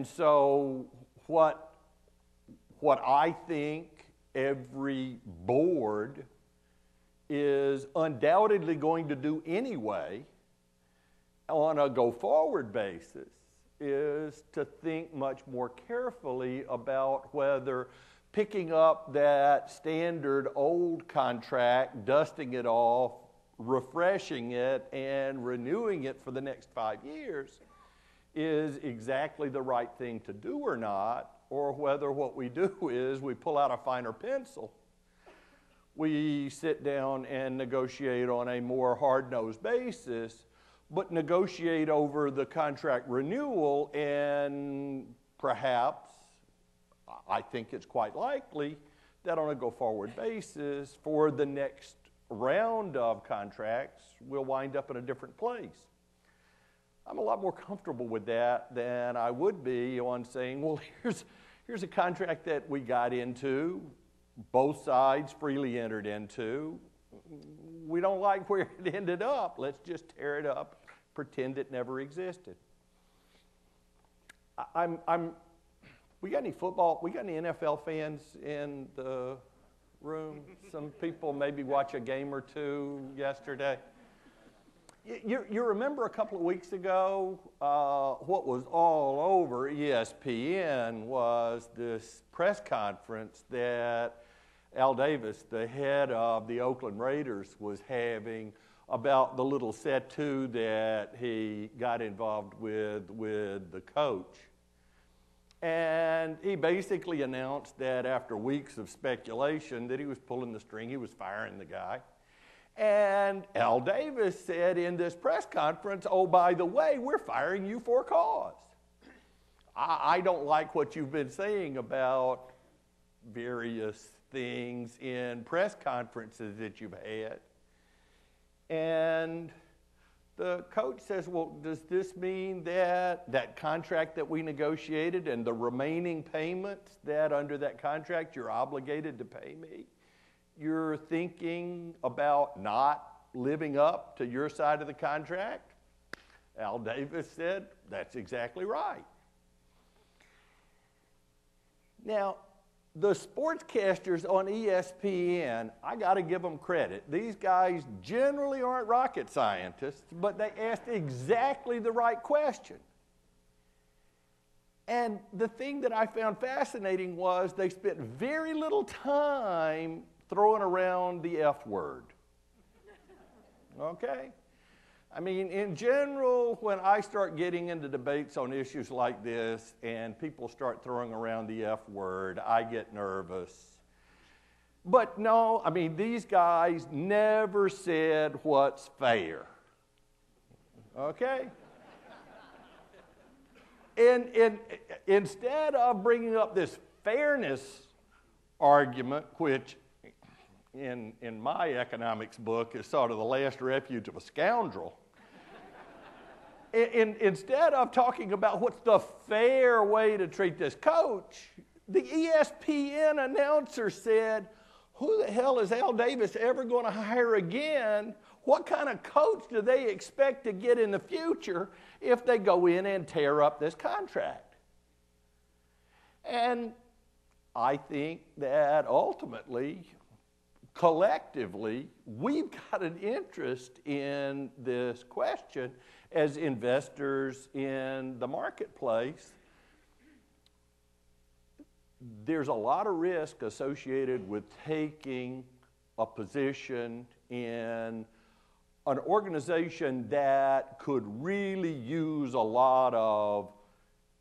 Speaker 6: so what I think every board is undoubtedly going to do anyway on a go-forward basis is to think much more carefully about whether picking up that standard old contract, dusting it off, refreshing it, and renewing it for the next 5 years is exactly the right thing to do or not, or whether what we do is we pull out a finer pencil, we sit down and negotiate on a more hard-nosed basis, but negotiate over the contract renewal, and perhaps, I think it's quite likely, that on a go-forward basis, for the next round of contracts, we'll wind up in a different place. I'm a lot more comfortable with that than I would be on saying, well, here's a contract that we got into, both sides freely entered into. We don't like where it ended up. Let's just tear it up, pretend it never existed. We got any NFL fans in the room? Some people maybe watch a game or two yesterday. You remember a couple of weeks ago, what was all over ESPN was this press conference that Al Davis, the head of the Oakland Raiders, was having about the little set-to that he got involved with the coach. And he basically announced that after weeks of speculation that he was pulling the string, he was firing the guy. And Al Davis said in this press conference, oh, by the way, we're firing you for a cause. I don't like what you've been saying about various things in press conferences that you've had. And the coach says, well, does this mean that that contract that we negotiated and the remaining payments that under that contract you're obligated to pay me, you're thinking about not living up to your side of the contract? Al Davis said, that's exactly right. Now, the sportscasters on ESPN, I got to give them credit. These guys generally aren't rocket scientists, but they asked exactly the right question. And the thing that I found fascinating was they spent very little time throwing around the F word. Okay? I mean, in general, when I start getting into debates on issues like this and people start throwing around the F word, I get nervous. But no, I mean, these guys never said what's fair. Okay? And instead of bringing up this fairness argument, which in my economics book is sort of the last refuge of a scoundrel, instead of talking about what's the fair way to treat this coach, the ESPN announcer said, who the hell is Al Davis ever going to hire again? What kind of coach do they expect to get in the future if they go in and tear up this contract? And I think that ultimately, collectively, we've got an interest in this question as investors in the marketplace. There's a lot of risk associated with taking a position in an organization that could really use a lot of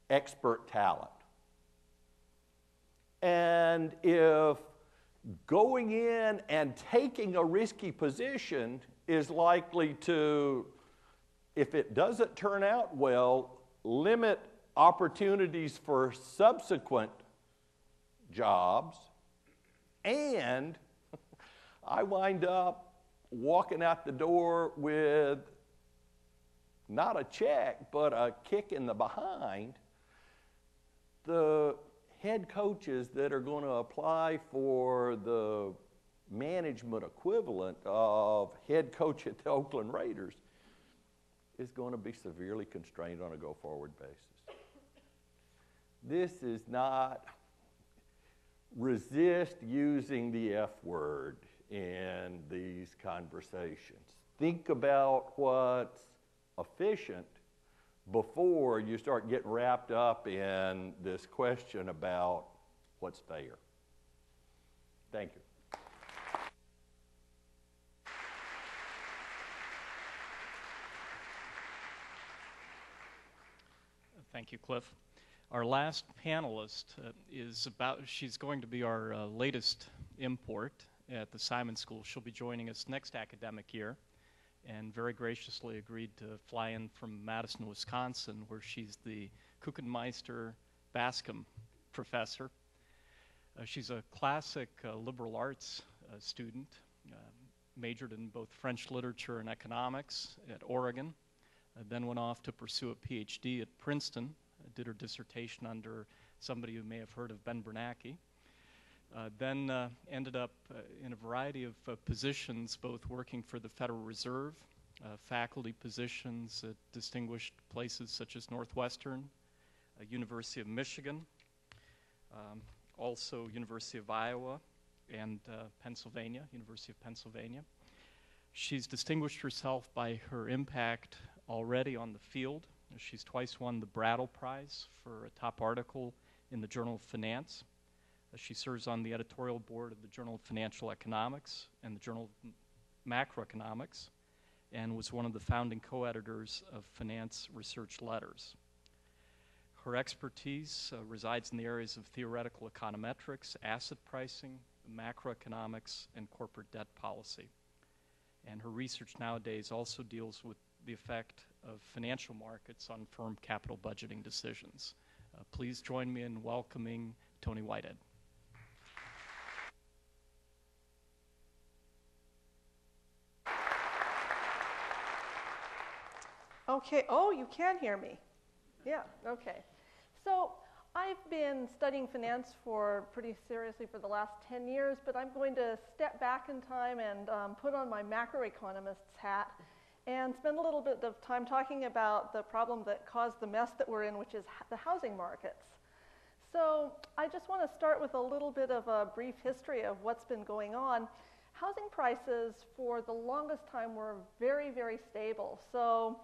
Speaker 6: expert talent. And if going in and taking a risky position is likely to, if it doesn't turn out well, limit opportunities for subsequent jobs, and I wind up walking out the door with not a check, but a kick in the behind, the head coaches that are going to apply for the management equivalent of head coach at the Oakland Raiders is going to be severely constrained on a go-forward basis. This is not, resist using the F word in these conversations. Think about what's efficient before you start getting wrapped up in this question about what's fair. Thank you.
Speaker 2: Thank you, Cliff. Our last panelist she's going to be our latest import at the Simon School. She'll be joining us next academic year and very graciously agreed to fly in from Madison, Wisconsin, where she's the Kuechenmeister-Bascom professor. She's a classic liberal arts student, majored in both French literature and economics at Oregon, then went off to pursue a PhD at Princeton, did her dissertation under somebody you may have heard of, Ben Bernanke. Then ended up in a variety of positions, both working for the Federal Reserve, faculty positions at distinguished places such as Northwestern, University of Michigan, also University of Iowa, and University of Pennsylvania. She's distinguished herself by her impact already on the field. She's twice won the Brattle Prize for a top article in the Journal of Finance. She serves on the editorial board of the Journal of Financial Economics and the Journal of Macroeconomics, and was one of the founding co-editors of Finance Research Letters. Her expertise resides in the areas of theoretical econometrics, asset pricing, macroeconomics, and corporate debt policy. And her research nowadays also deals with the effect of financial markets on firm capital budgeting decisions. Please join me in welcoming Toni Whitehead.
Speaker 7: Okay, oh, you can hear me. Yeah, okay. So I've been studying finance pretty seriously for the last 10 years, but I'm going to step back in time and put on my macroeconomist's hat and spend a little bit of time talking about the problem that caused the mess that we're in, which is the housing markets. So I just want to start with a little bit of a brief history of what's been going on. Housing prices for the longest time were very, very stable. So,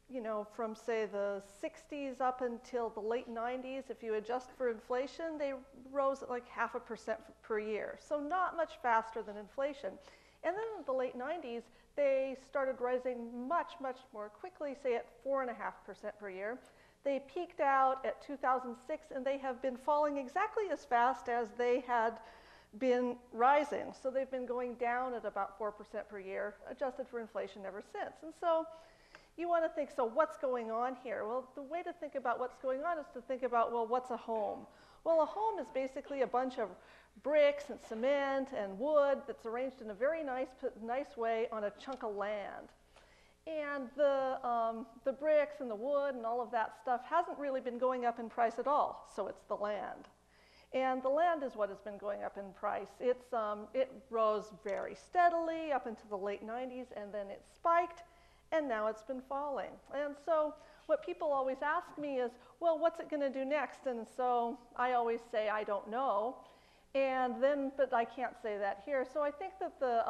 Speaker 7: you know, from say the 60s up until the late 90s, if you adjust for inflation, they rose at like 0.5% per year. So not much faster than inflation. And then in the late 90s, they started rising much, much more quickly, say at 4.5% per year. They peaked out at 2006, and they have been falling exactly as fast as they had been rising. So they've been going down at about 4% per year, adjusted for inflation ever since. And so you want to think, so what's going on here? Well, the way to think about what's going on is to think about, well, what's a home? Well, a home is basically a bunch of bricks and cement and wood that's arranged in a very nice way on a chunk of land. And the bricks and the wood and all of that stuff hasn't really been going up in price at all, so it's the land. And the land is what has been going up in price. It rose very steadily up into the late 90s, and then it spiked, and now it's been falling. And so what people always ask me is, well, what's it going to do next? And so I always say, I don't know. And then, but I can't say that here. So I think that the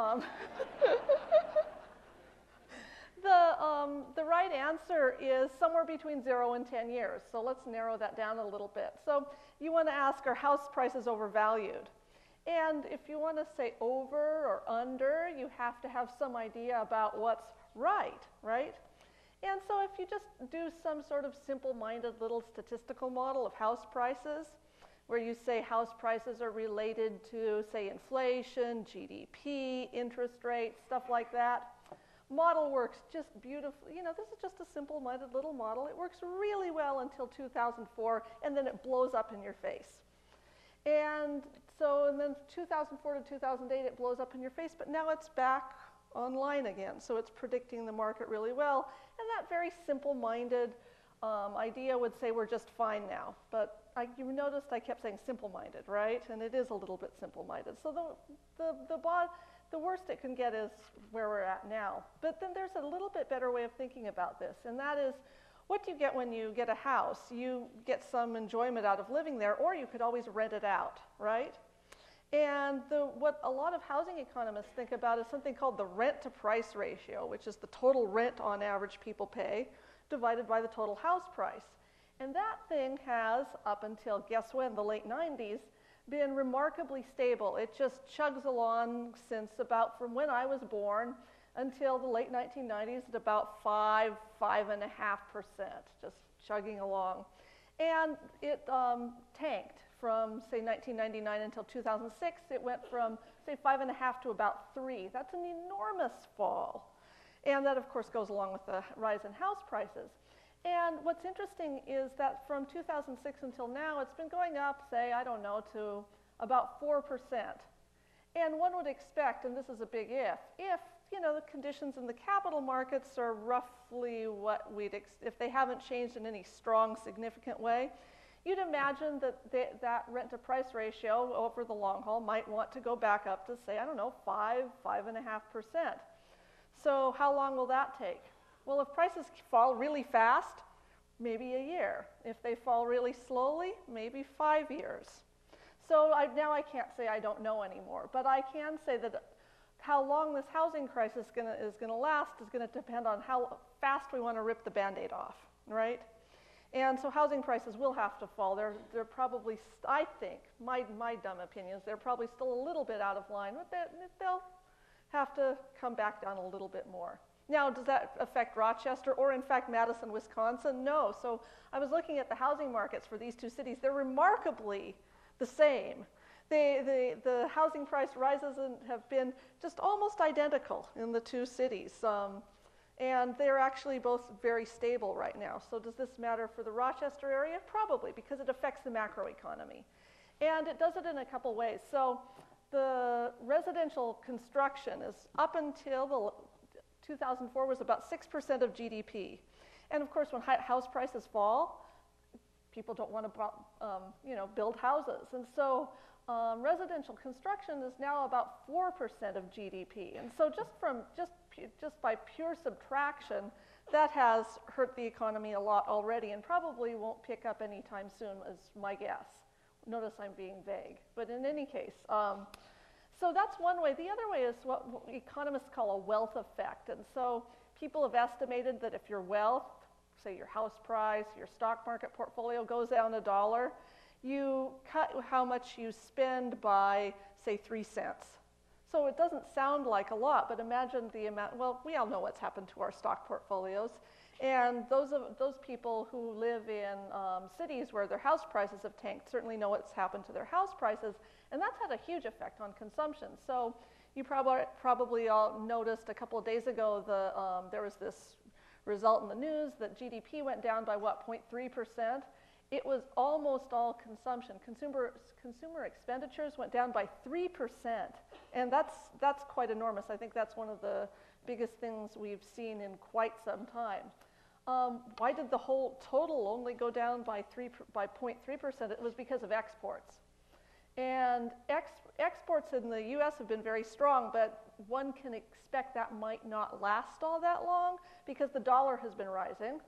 Speaker 7: right answer is somewhere between 0 and 10 years. So let's narrow that down a little bit. So you want to ask, are house prices overvalued? And if you want to say over or under, you have to have some idea about what's right? And so if you just do some sort of simple-minded little statistical model of house prices, where you say house prices are related to, say, inflation, GDP, interest rates, stuff like that, model works just beautifully. You know, this is just a simple-minded little model. It works really well until 2004, and then it blows up in your face. And then 2004 to 2008, it blows up in your face, but now it's back online again. So it's predicting the market really well. And that very simple-minded idea would say we're just fine now. But you noticed I kept saying simple-minded, right? And it is a little bit simple-minded. So the worst it can get is where we're at now. But then there's a little bit better way of thinking about this, and that is, what do you get when you get a house? You get some enjoyment out of living there, or you could always rent it out, right? And what a lot of housing economists think about is something called the rent-to-price ratio, which is the total rent on average people pay divided by the total house price. And that thing has, up until, guess when, the late 90s, been remarkably stable. It just chugs along since about from when I was born until the late 1990s at about 5.5%, just chugging along. And it tanked from, say, 1999 until 2006. It went from, say, 5.5 to about 3. That's an enormous fall. And that, of course, goes along with the rise in house prices. And what's interesting is that from 2006 until now, it's been going up, say, I don't know, to about 4%. And one would expect, and this is a big if the conditions in the capital markets are roughly what if they haven't changed in any strong, significant way, you'd imagine that that rent-to-price ratio over the long haul might want to go back up to, say, I don't know, 5.5%. So how long will that take? Well, if prices fall really fast, maybe a year. If they fall really slowly, maybe 5 years. So now I can't say I don't know anymore, but I can say that how long this housing crisis is going to last is going to depend on how fast we want to rip the Band-Aid off, right? And so housing prices will have to fall. They're probably, I think, my dumb opinion is they're probably still a little bit out of line, but they'll have to come back down a little bit more. Now, does that affect Rochester or, in fact, Madison, Wisconsin? No. So I was looking at the housing markets for these two cities. They're remarkably the same. The housing price rises have been just almost identical in the two cities. And they're actually both very stable right now. So does this matter for the Rochester area? Probably, because it affects the macroeconomy. And it does it in a couple ways. So the residential construction is up until 2004 was about 6% of GDP. And of course, when house prices fall, people don't want to build houses. And so residential construction is now about 4% of GDP. And so just by pure subtraction, that has hurt the economy a lot already and probably won't pick up anytime soon, is my guess. Notice I'm being vague. But in any case, so that's one way. The other way is what economists call a wealth effect. And so people have estimated that if your wealth, say your house price, your stock market portfolio goes down $1, you cut how much you spend by, say, 3 cents. So it doesn't sound like a lot, but imagine the amount, well, we all know what's happened to our stock portfolios. And those people who live in cities where their house prices have tanked certainly know what's happened to their house prices, and that's had a huge effect on consumption. So you probably all noticed a couple of days ago there was this result in the news that GDP went down by, what, 0.3%? It was almost all consumption. Consumer expenditures went down by 3%, and that's quite enormous. I think that's one of the biggest things we've seen in quite some time. Why did the whole total only go down by 0.3%? It was because of exports. And exports in the U.S. have been very strong, but one can expect that might not last all that long because the dollar has been rising.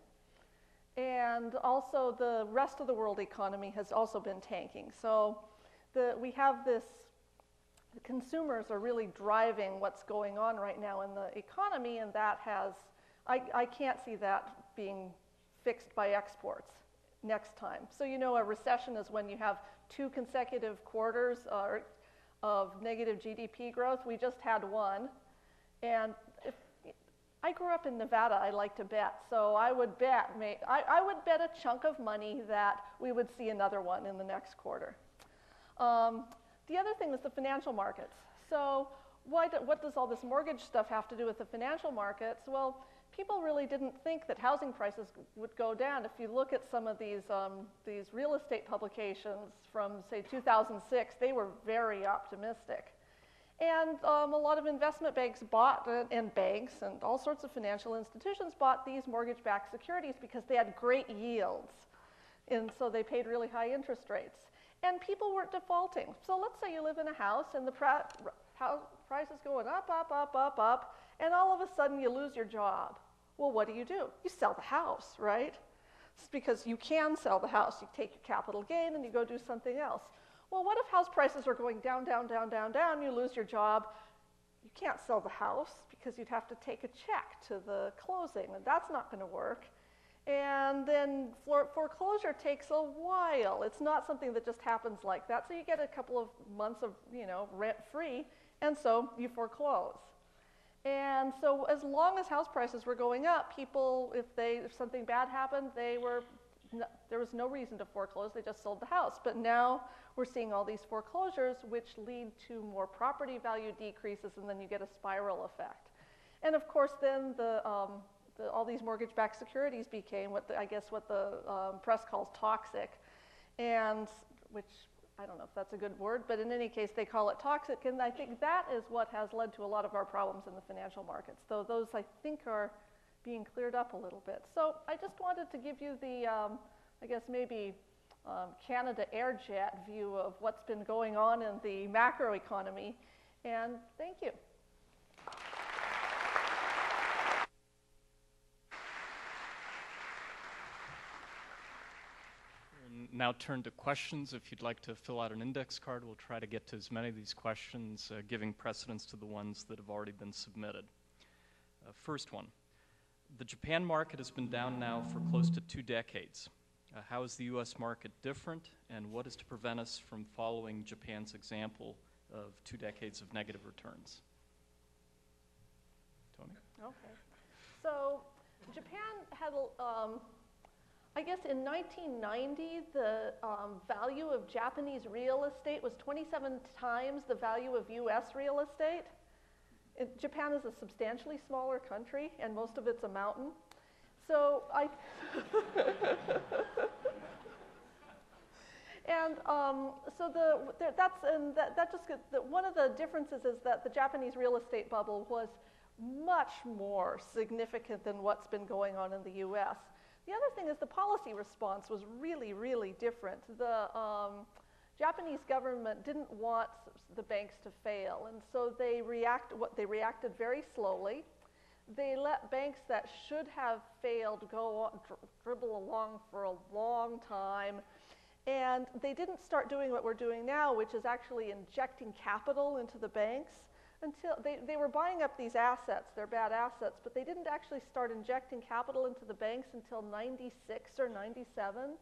Speaker 7: And also the rest of the world economy has also been tanking. So we have this, the consumers are really driving what's going on right now in the economy, and that has, I can't see that being fixed by exports next time. So you know a recession is when you have 2 consecutive quarters of negative GDP growth. We just had one. And I grew up in Nevada. I like to bet. So I would bet a chunk of money that we would see another one in the next quarter. The other thing is the financial markets. So what does all this mortgage stuff have to do with the financial markets? Well, people really didn't think that housing prices would go down. If you look at some of these real estate publications from, say, 2006, they were very optimistic. And a lot of investment banks bought, and banks and all sorts of financial institutions bought these mortgage-backed securities because they had great yields. And so they paid really high interest rates. And people weren't defaulting. So let's say you live in a house and the house price is going up, up, up, up, up, and all of a sudden you lose your job. Well, what do? You sell the house, right? It's because you can sell the house. You take your capital gain and you go do something else. Well, what if house prices are going down, down, down, down, down? You lose your job. You can't sell the house because you'd have to take a check to the closing, and that's not going to work. And then foreclosure takes a while. It's not something that just happens like that. So you get a couple of months of, rent-free, and so you foreclose. And so as long as house prices were going up, people, if something bad happened, there was no reason to foreclose. They just sold the house. But now we're seeing all these foreclosures, which lead to more property value decreases, and then you get a spiral effect. And of course, then all these mortgage-backed securities became what the press calls toxic, and which I don't know if that's a good word, but in any case, they call it toxic, and I think that is what has led to a lot of our problems in the financial markets, though those, I think, are being cleared up a little bit. So I just wanted to give you the, Canada Airjet view of what's been going on in the macroeconomy, and thank you.
Speaker 2: Now turn to questions. If you'd like to fill out an index card, we'll try to get to as many of these questions, giving precedence to the ones that have already been submitted. First one. The Japan market has been down now for close to 2 decades. How is the U.S. market different, and what is to prevent us from following Japan's example of 2 decades of negative returns? Toni?
Speaker 7: Okay. So Japan had I guess in 1990, the value of Japanese real estate was 27 times the value of U.S. real estate. Japan is a substantially smaller country, and most of it's a mountain. So one of the differences is that the Japanese real estate bubble was much more significant than what's been going on in the U.S. The other thing is the policy response was really, really different. The Japanese government didn't want the banks to fail, and so they reacted very slowly. They let banks that should have failed dribble along for a long time, and they didn't start doing what we're doing now, which is actually injecting capital into the banks. Until they were buying up these assets, they're bad assets, but they didn't actually start injecting capital into the banks until 96 or 97.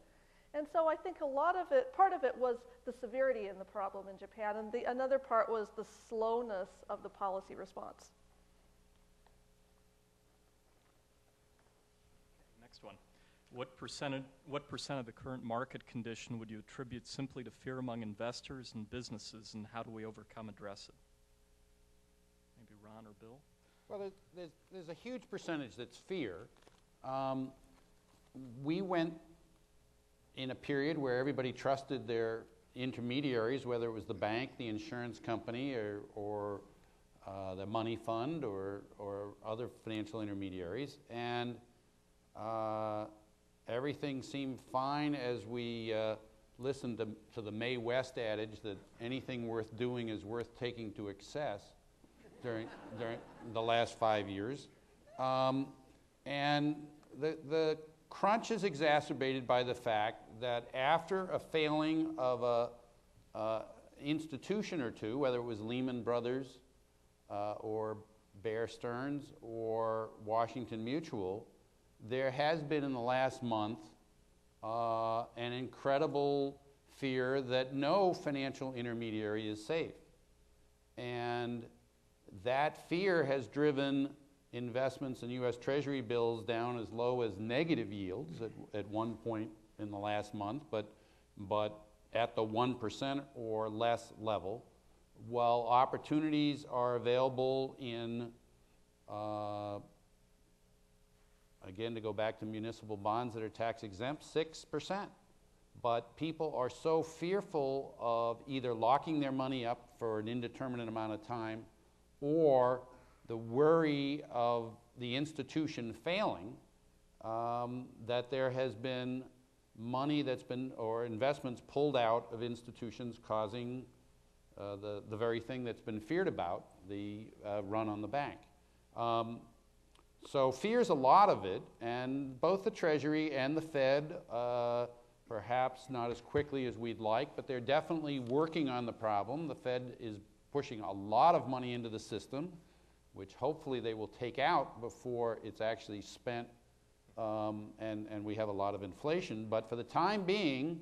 Speaker 7: And so I think a lot of it, part of it was the severity in the problem in Japan, and another part was the slowness of the policy response.
Speaker 2: Next one. What percent of the current market condition would you attribute simply to fear among investors and businesses, and how do we address it? Maybe Ron or Bill?
Speaker 4: Well, there's a huge percentage that's fear. We went in a period where everybody trusted their intermediaries, whether it was the bank, the insurance company, or the money fund, or other financial intermediaries, and everything seemed fine as we listened to the Mae West adage that anything worth doing is worth taking to excess during the last 5 years. And the crunch is exacerbated by the fact that after a failing of a institution or two, whether it was Lehman Brothers or Bear Stearns or Washington Mutual, there has been in the last month an incredible fear that no financial intermediary is safe. And that fear has driven investments in U.S. Treasury bills down as low as negative yields at one point in the last month, but at the 1% or less level, while opportunities are available in, again, to go back to municipal bonds that are tax exempt, 6%. But people are so fearful of either locking their money up for an indeterminate amount of time or the worry of the institution failing, that there has been money that's been, or investments pulled out of institutions, causing the very thing that's been feared about, the run on the bank. So fear's a lot of it, and both the Treasury and the Fed, perhaps not as quickly as we'd like, but they're definitely working on the problem. The Fed is pushing a lot of money into the system, which hopefully they will take out before it's actually spent, and we have a lot of inflation. But for the time being,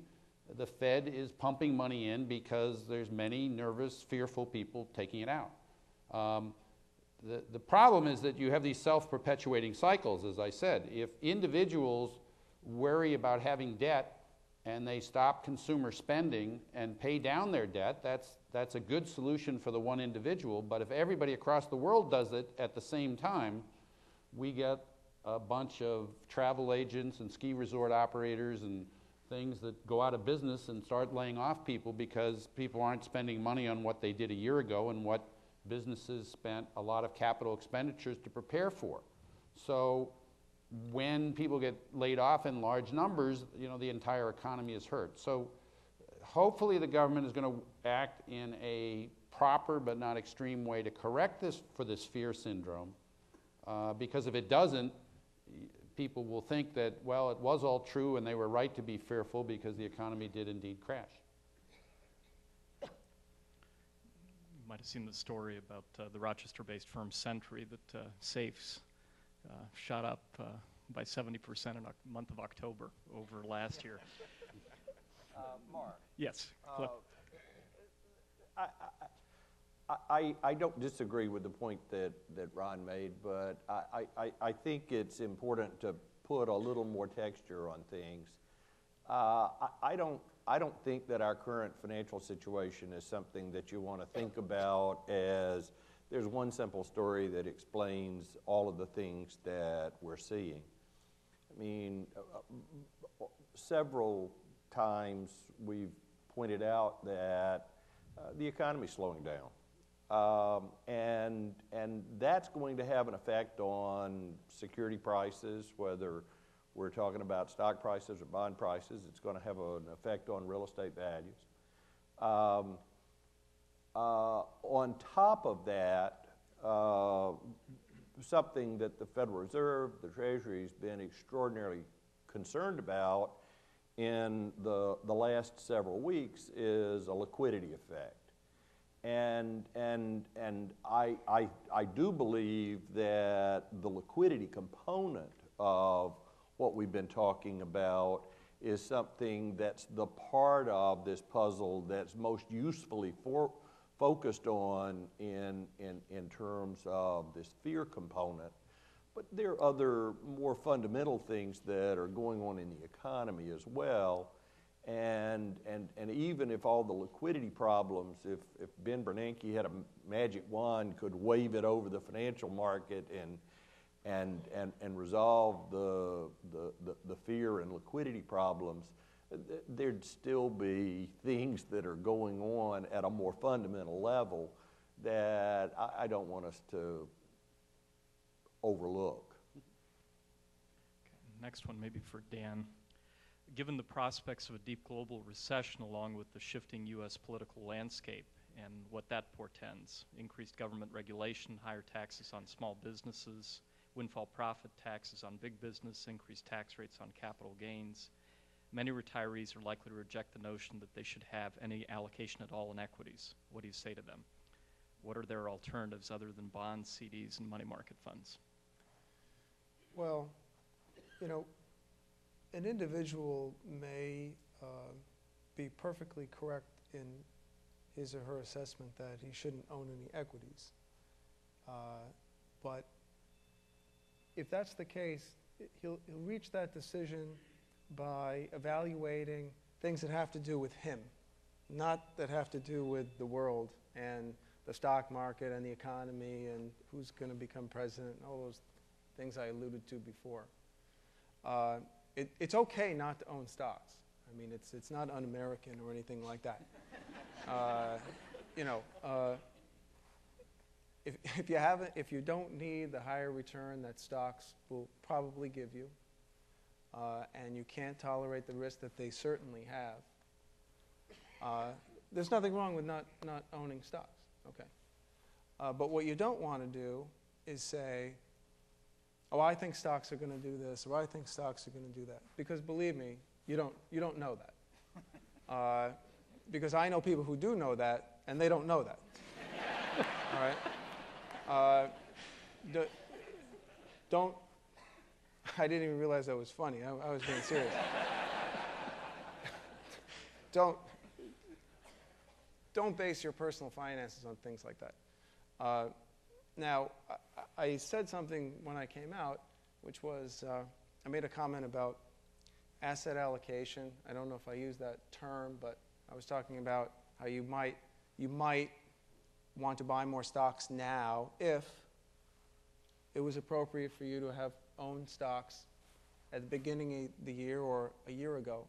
Speaker 4: the Fed is pumping money in because there's many nervous, fearful people taking it out. The problem is that you have these self-perpetuating cycles, as I said. If individuals worry about having debt and they stop consumer spending and pay down their debt, that's a good solution for the one individual. But if everybody across the world does it at the same time, we get a bunch of travel agents and ski resort operators and things that go out of business and start laying off people because people aren't spending money on what they did a year ago and what businesses spent a lot of capital expenditures to prepare for. So when people get laid off in large numbers, the entire economy is hurt. So hopefully the government is going to act in a proper but not extreme way to correct this for this fear syndrome, because if it doesn't, people will think that, well, it was all true and they were right to be fearful because the economy did indeed crash.
Speaker 2: You might have seen the story about the Rochester-based firm Sentry that safes shot up by 70% in the month of October over last year.
Speaker 6: Mark.
Speaker 2: Yes.
Speaker 6: I don't disagree with the point that Ron made, but I think it's important to put a little more texture on things. I don't think that our current financial situation is something that you want to think about as there's one simple story that explains all of the things that we're seeing. I mean, several times we've pointed out that the economy's slowing down. And that's going to have an effect on security prices, whether we're talking about stock prices or bond prices. It's going to have an effect on real estate values. On top of that, something that the Federal Reserve, the Treasury, has been extraordinarily concerned about in the last several weeks is a liquidity effect. And I do believe that the liquidity component of what we've been talking about is something that's the part of this puzzle that's most usefully focused on in terms of this fear component. But there are other more fundamental things that are going on in the economy as well. And even if all the liquidity problems, if Ben Bernanke had a magic wand, could wave it over the financial market and resolve the fear and liquidity problems, there'd still be things that are going on at a more fundamental level that I don't want us to overlook.
Speaker 2: Okay, next one maybe for Dan. Given the prospects of a deep global recession along with the shifting U.S. political landscape and what that portends, increased government regulation, higher taxes on small businesses, windfall profit taxes on big business, increased tax rates on capital gains, many retirees are likely to reject the notion that they should have any allocation at all in equities. What do you say to them? What are their alternatives other than bonds, CDs, and money market funds?
Speaker 3: Well, you know, an individual may be perfectly correct in his or her assessment that he shouldn't own any equities. But if that's the case, he'll reach that decision by evaluating things that have to do with him, not that have to do with the world and the stock market and the economy and who's going to become president and all those things I alluded to before. It's okay not to own stocks. I mean, it's not un-American or anything like that. You know, if you don't need the higher return that stocks will probably give you, and you can't tolerate the risk that they certainly have, there's nothing wrong with not owning stocks. Okay. But what you don't want to do is say, oh, I think stocks are going to do this, or I think stocks are going to do that. Because believe me, you don't know that. Because I know people who do know that, and they don't know that. All right? Don't. I didn't even realize that was funny. I was being serious. Don't base your personal finances on things like that. Now, I said something when I came out, which was I made a comment about asset allocation. I don't know if I used that term, but I was talking about how you might want to buy more stocks now if it was appropriate for you to have owned stocks at the beginning of the year or a year ago,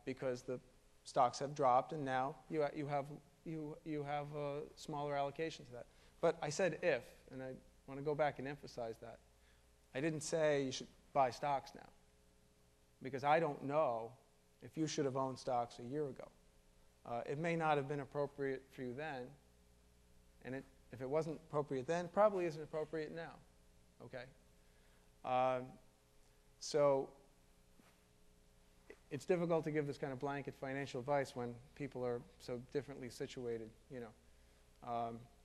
Speaker 3: because the stocks have dropped and now you have a smaller allocation to that. But I said if, and I want to go back and emphasize that. I didn't say you should buy stocks now, because I don't know if you should have owned stocks a year ago. It may not have been appropriate for you then, and if it wasn't appropriate then, it probably isn't appropriate now. Okay? So it's difficult to give this kind of blanket financial advice when people are so differently situated. You know,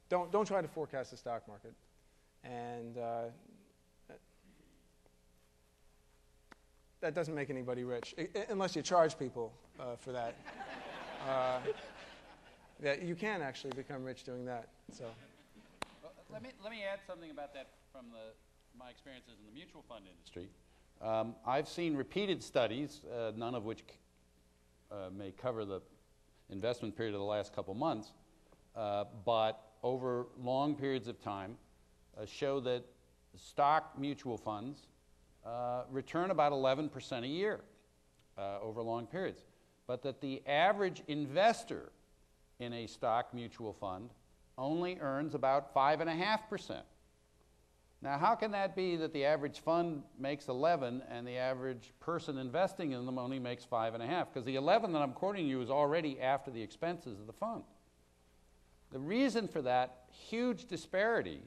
Speaker 3: don't try to forecast the stock market, and that doesn't make anybody rich, unless you charge people for that. That you can actually become rich doing that. So,
Speaker 4: well, let me add something about that from my experiences in the mutual fund industry. I've seen repeated studies, none of which may cover the investment period of the last couple months, but over long periods of time show that stock mutual funds return about 11% a year over long periods, but that the average investor in a stock mutual fund only earns about 5.5%. Now, how can that be that the average fund makes 11 and the average person investing in them only makes 5.5? Because the 11 that I'm quoting you is already after the expenses of the fund. The reason for that huge disparity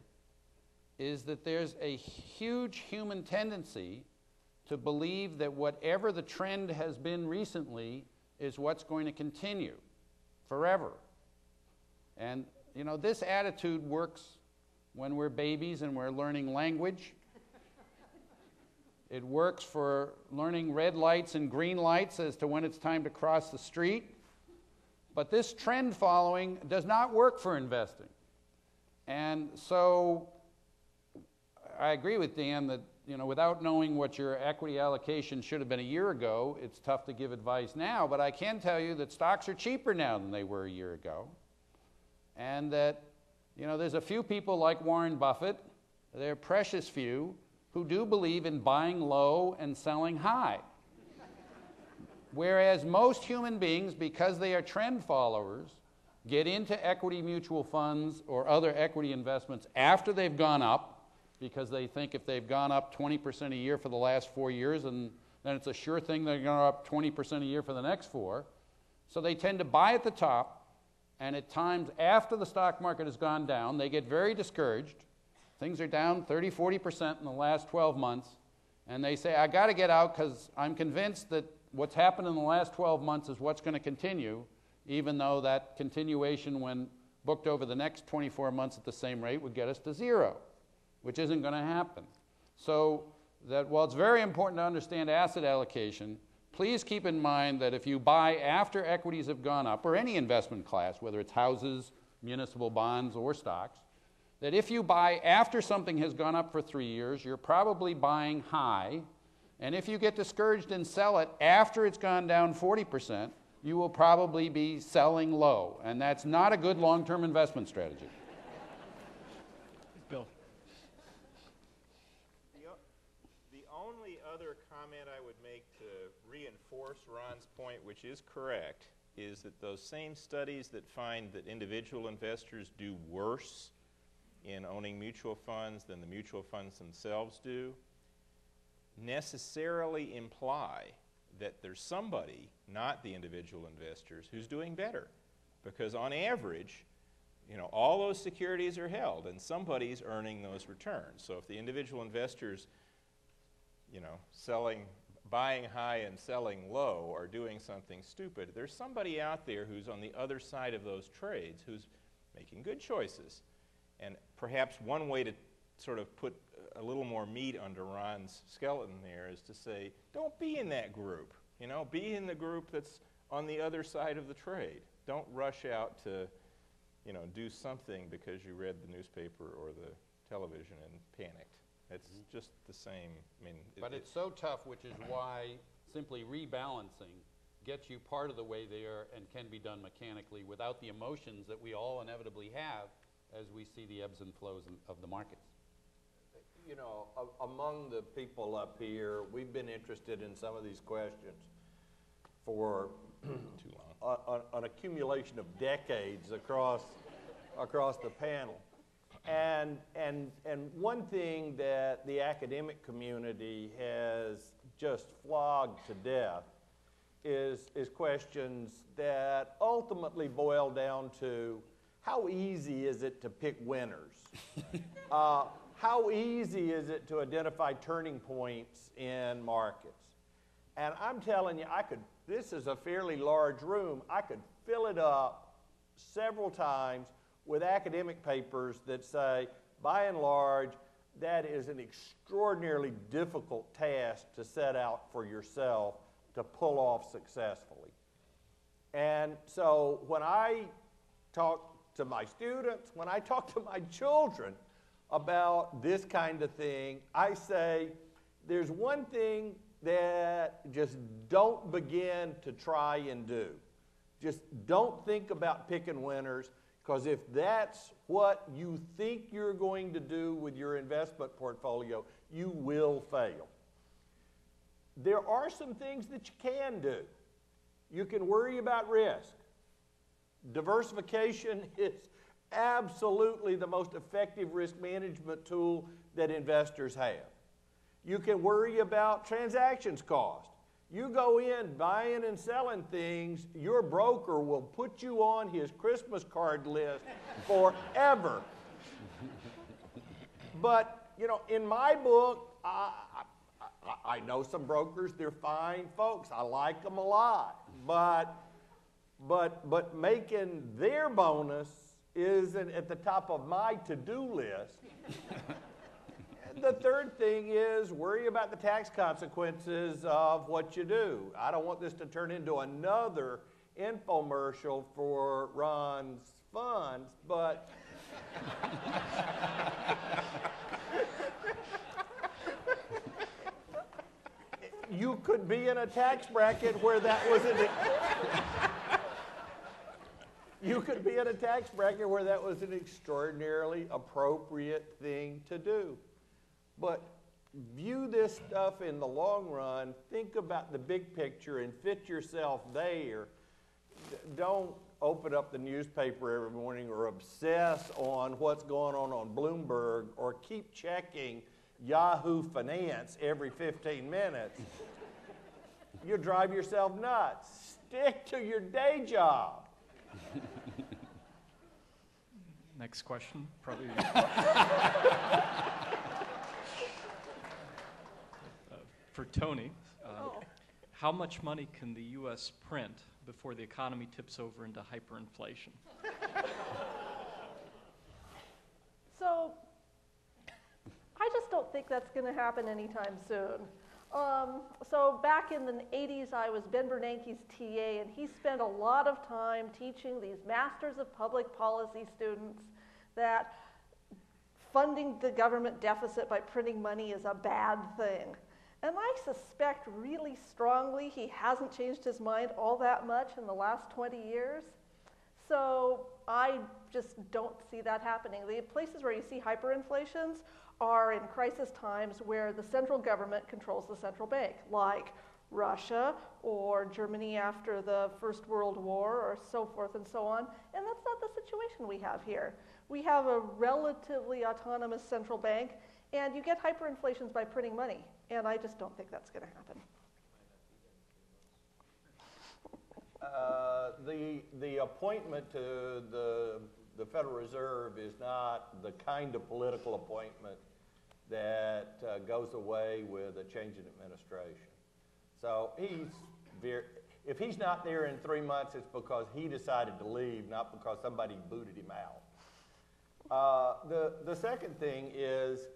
Speaker 4: is that there's a huge human tendency to believe that whatever the trend has been recently is what's going to continue forever. And, you know, this attitude works when we're babies and we're learning language. It works for learning red lights and green lights as to when it's time to cross the street. But this trend following does not work for investing. And so I agree with Dan that, without knowing what your equity allocation should have been a year ago, it's tough to give advice now. But I can tell you that stocks are cheaper now than they were a year ago. And that, there's a few people like Warren Buffett, they're a precious few, who do believe in buying low and selling high. Whereas most human beings, because they are trend followers, get into equity mutual funds or other equity investments after they've gone up, because they think if they've gone up 20% a year for the last 4 years, and then it's a sure thing they're going to go up 20% a year for the next 4. So they tend to buy at the top, and at times after the stock market has gone down, they get very discouraged. Things are down 30, 40% in the last 12 months, and they say, I got to get out because I'm convinced that what's happened in the last 12 months is what's going to continue, even though that continuation, when booked over the next 24 months at the same rate, would get us to 0, which isn't going to happen. So that while it's very important to understand asset allocation, please keep in mind that if you buy after equities have gone up, or any investment class, whether it's houses, municipal bonds, or stocks, that if you buy after something has gone up for 3 years, you're probably buying high. And if you get discouraged and sell it after it's gone down 40%, you will probably be selling low. And that's not a good long-term investment strategy.
Speaker 2: Bill.
Speaker 5: The only other comment I would make to reinforce Ron's point, which is correct, is that those same studies that find that individual investors do worse in owning mutual funds than the mutual funds themselves do, necessarily imply that there's somebody, not the individual investors, who's doing better. Because on average, all those securities are held and somebody's earning those returns. So if the individual investors, buying high and selling low are doing something stupid, there's somebody out there who's on the other side of those trades who's making good choices. And perhaps one way to sort of put a little more meat under Ron's skeleton there is to say, don't be in that group. Be in the group that's on the other side of the trade. Don't rush out to, do something because you read the newspaper or the television and panicked. It's just the same.
Speaker 4: But it's so tough, which is why simply rebalancing gets you part of the way there and can be done mechanically without the emotions that we all inevitably have as we see the ebbs and flows of the markets.
Speaker 6: Among the people up here, we've been interested in some of these questions for
Speaker 5: too long.
Speaker 6: An accumulation of decades across the panel. And one thing that the academic community has just flogged to death is questions that ultimately boil down to how easy is it to pick winners? How easy is it to identify turning points in markets? And I'm telling you, this is a fairly large room. I could fill it up several times with academic papers that say, by and large, that is an extraordinarily difficult task to set out for yourself to pull off successfully. And so when I talk to my students, when I talk to my children about this kind of thing, I say, there's one thing that just don't begin to try and do. Just don't think about picking winners, because if that's what you think you're going to do with your investment portfolio, you will fail. There are some things that you can do. You can worry about risk. Diversification is absolutely the most effective risk management tool that investors have. You can worry about transactions cost. You go in buying and selling things, your broker will put you on his Christmas card list forever. But, in my book, I know some brokers, they're fine folks. I like them a lot. But making their bonus isn't at the top of my to-do list. the third thing is worry about the tax consequences of what you do. I don't want this to turn into another infomercial for Ron's funds, but you could be in a tax bracket where that was an extraordinarily appropriate thing to do. But view this stuff in the long run, think about the big picture and fit yourself there. Don't open up the newspaper every morning or obsess on what's going on Bloomberg or keep checking Yahoo Finance every 15 minutes. You'll drive yourself nuts. Stick to your day job.
Speaker 2: Next question, probably. For Toni, how much money can the U.S. print before the economy tips over into hyperinflation?
Speaker 7: So, I just don't think that's going to happen anytime soon. So back in the 80s, I was Ben Bernanke's TA, and he spent a lot of time teaching these Masters of Public Policy students that funding the government deficit by printing money is a bad thing. And I suspect really strongly he hasn't changed his mind all that much in the last 20 years. So I just don't see that happening. The places where you see hyperinflations are in crisis times where the central government controls the central bank, like Russia or Germany after the First World War or so forth and so on. And that's not the situation we have here. We have a relatively autonomous central bank, and you get hyperinflations by printing money. And I just don't think that's going to happen.
Speaker 6: The appointment to the Federal Reserve is not the kind of political appointment that goes away with a change in administration. So if he's not there in 3 months, it's because he decided to leave, not because somebody booted him out. The second thing is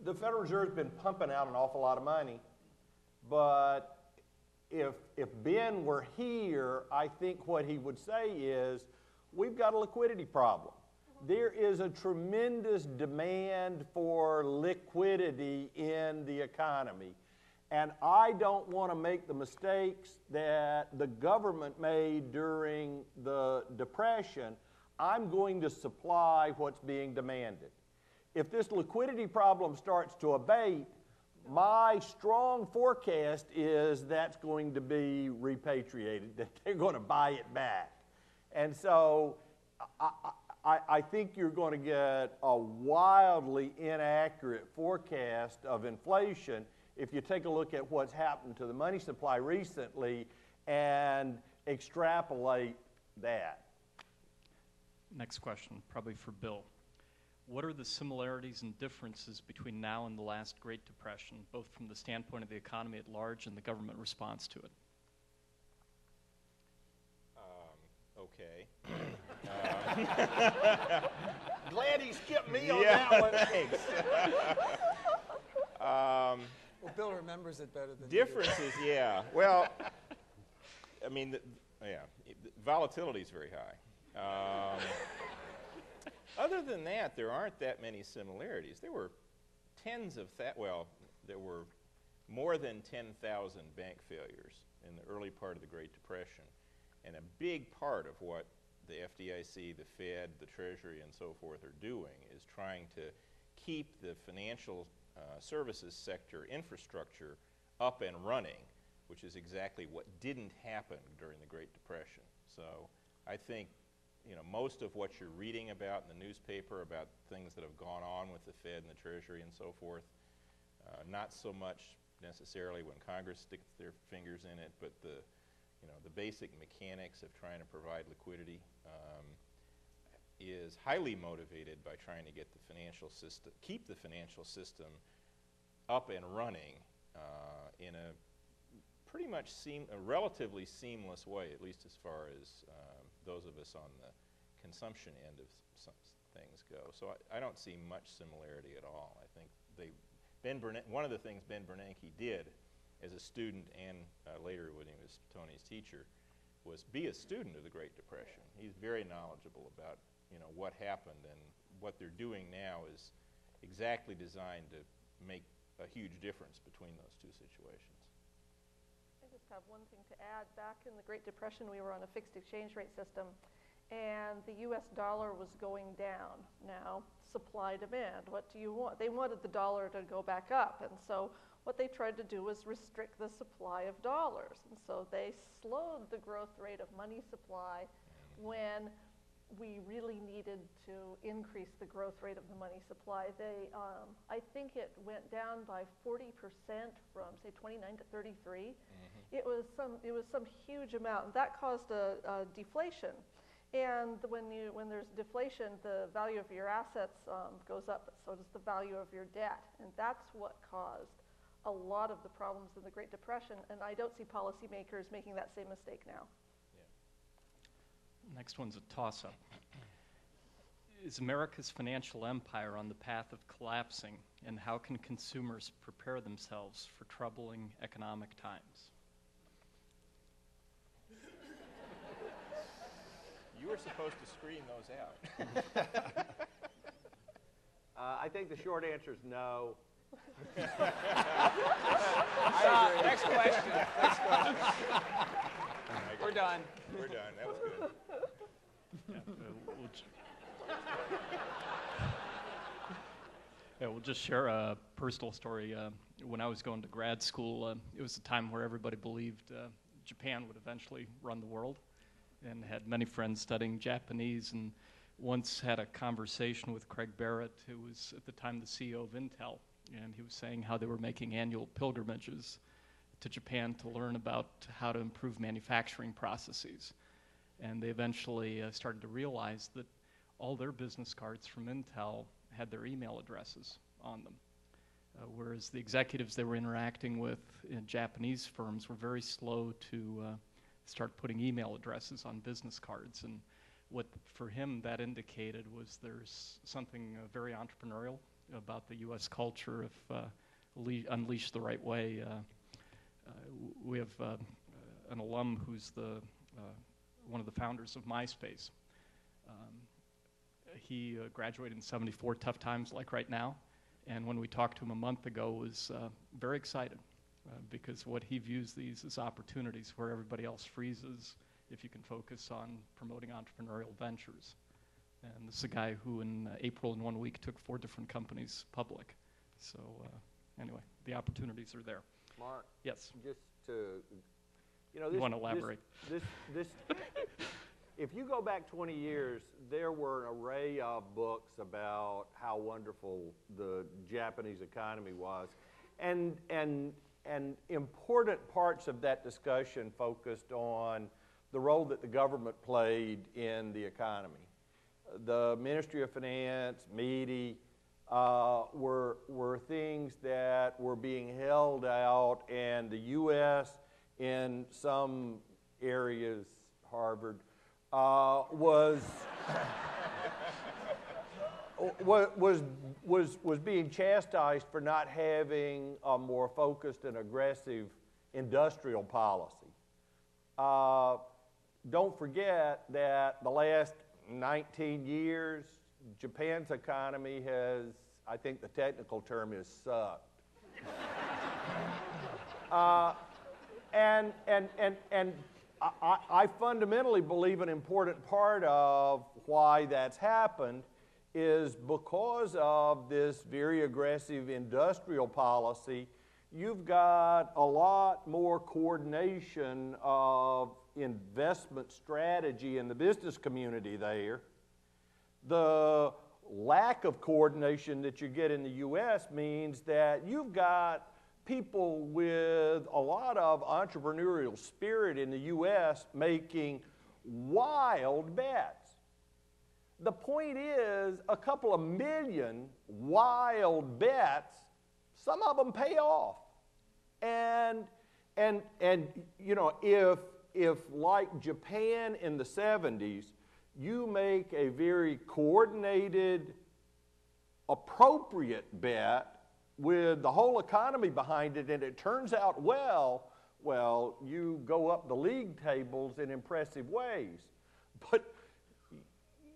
Speaker 6: the Federal Reserve's been pumping out an awful lot of money, but if Ben were here, I think what he would say is, we've got a liquidity problem. There is a tremendous demand for liquidity in the economy, and I don't want to make the mistakes that the government made during the Depression. I'm going to supply what's being demanded. If this liquidity problem starts to abate, my strong forecast is that's going to be repatriated, that they're going to buy it back. And so I think you're going to get a wildly inaccurate forecast of inflation if you take a look at what's happened to the money supply recently and extrapolate that.
Speaker 2: Next question, probably for Bill. What are the similarities and differences between now and the last Great Depression, both from the standpoint of the economy at large and the government response to it?
Speaker 5: Okay.
Speaker 6: Glad he skipped me on that one.
Speaker 5: Thanks.
Speaker 3: Well, Bill remembers it better than
Speaker 5: Differences, yeah. Well, I mean, volatility is very high. Other than that, there aren't that many similarities. There were there were more than 10,000 bank failures in the early part of the Great Depression. And a big part of what the FDIC, the Fed, the Treasury, and so forth are doing is trying to keep the financial services sector infrastructure up and running, which is exactly what didn't happen during the Great Depression. So I think most of what you're reading about in the newspaper about things that have gone on with the Fed and the Treasury and so forth, not so much necessarily when Congress sticks their fingers in it, but the basic mechanics of trying to provide liquidity is highly motivated by trying to get the financial system, keep the financial system up and running in a pretty much a relatively seamless way, at least as far as those of us on the consumption end of some things go. So I don't see much similarity at all. I think one of the things Ben Bernanke did as a student and later when he was Toni's teacher was be a student of the Great Depression. He's very knowledgeable about what happened, and what they're doing now is exactly designed to make a huge difference between those two situations.
Speaker 7: I just have one thing to add. Back in the Great Depression, we were on a fixed exchange rate system, and the US dollar was going down. Now, supply demand, what do you want? They wanted the dollar to go back up, and so what they tried to do was restrict the supply of dollars. And so they slowed the growth rate of money supply when we really needed to increase the growth rate of the money supply. I think it went down by 40% from, say, 29 to 33. It was some huge amount, and that caused a deflation. And when there's deflation, the value of your assets goes up, but so does the value of your debt, and that's what caused a lot of the problems in the Great Depression. And I don't see policymakers making that same mistake now.
Speaker 2: Next one's a toss-up. Is America's financial empire on the path of collapsing, and how can consumers prepare themselves for troubling economic times?
Speaker 5: You were supposed to screen those out.
Speaker 6: I think the short answer is no.
Speaker 8: Next question. We're done.
Speaker 5: We're done. That was good.
Speaker 2: We'll just share a personal story. When I was going to grad school, it was a time where everybody believed Japan would eventually run the world, and had many friends studying Japanese, and once had a conversation with Craig Barrett, who was at the time the CEO of Intel, and he was saying how they were making annual pilgrimages to Japan to learn about how to improve manufacturing processes. And they eventually started to realize that all their business cards from Intel had their email addresses on them, whereas the executives they were interacting with in Japanese firms were very slow to start putting email addresses on business cards. And what for him that indicated was there's something very entrepreneurial about the U.S. culture if unleashed the right way. We have an alum who's one of the founders of MySpace. He graduated in '74, tough times like right now, and when we talked to him a month ago was very excited because what he views these as opportunities where everybody else freezes if you can focus on promoting entrepreneurial ventures. And this is a guy who in April in 1 week took 4 different companies public. So anyway, the opportunities are there.
Speaker 6: Mark?
Speaker 2: Yes?
Speaker 6: Just to,
Speaker 2: You want to elaborate?
Speaker 6: This if you go back 20 years, there were an array of books about how wonderful the Japanese economy was. And important parts of that discussion focused on the role that the government played in the economy. The Ministry of Finance, MEDI, were things that were being held out, and the U.S. in some areas, Harvard, was being chastised for not having a more focused and aggressive industrial policy. Don't forget that the last 19 years, Japan's economy has, I think the technical term is sucked. And I fundamentally believe an important part of why that's happened is because of this very aggressive industrial policy. You've got a lot more coordination of investment strategy in the business community there. The lack of coordination that you get in the U.S. means that you've got people with a lot of entrepreneurial spirit in the U.S. making wild bets. The point is, a couple of million wild bets, some of them pay off. And you know, if like Japan in the 70s, you make a very coordinated, appropriate bet with the whole economy behind it, and it turns out well, you go up the league tables in impressive ways. But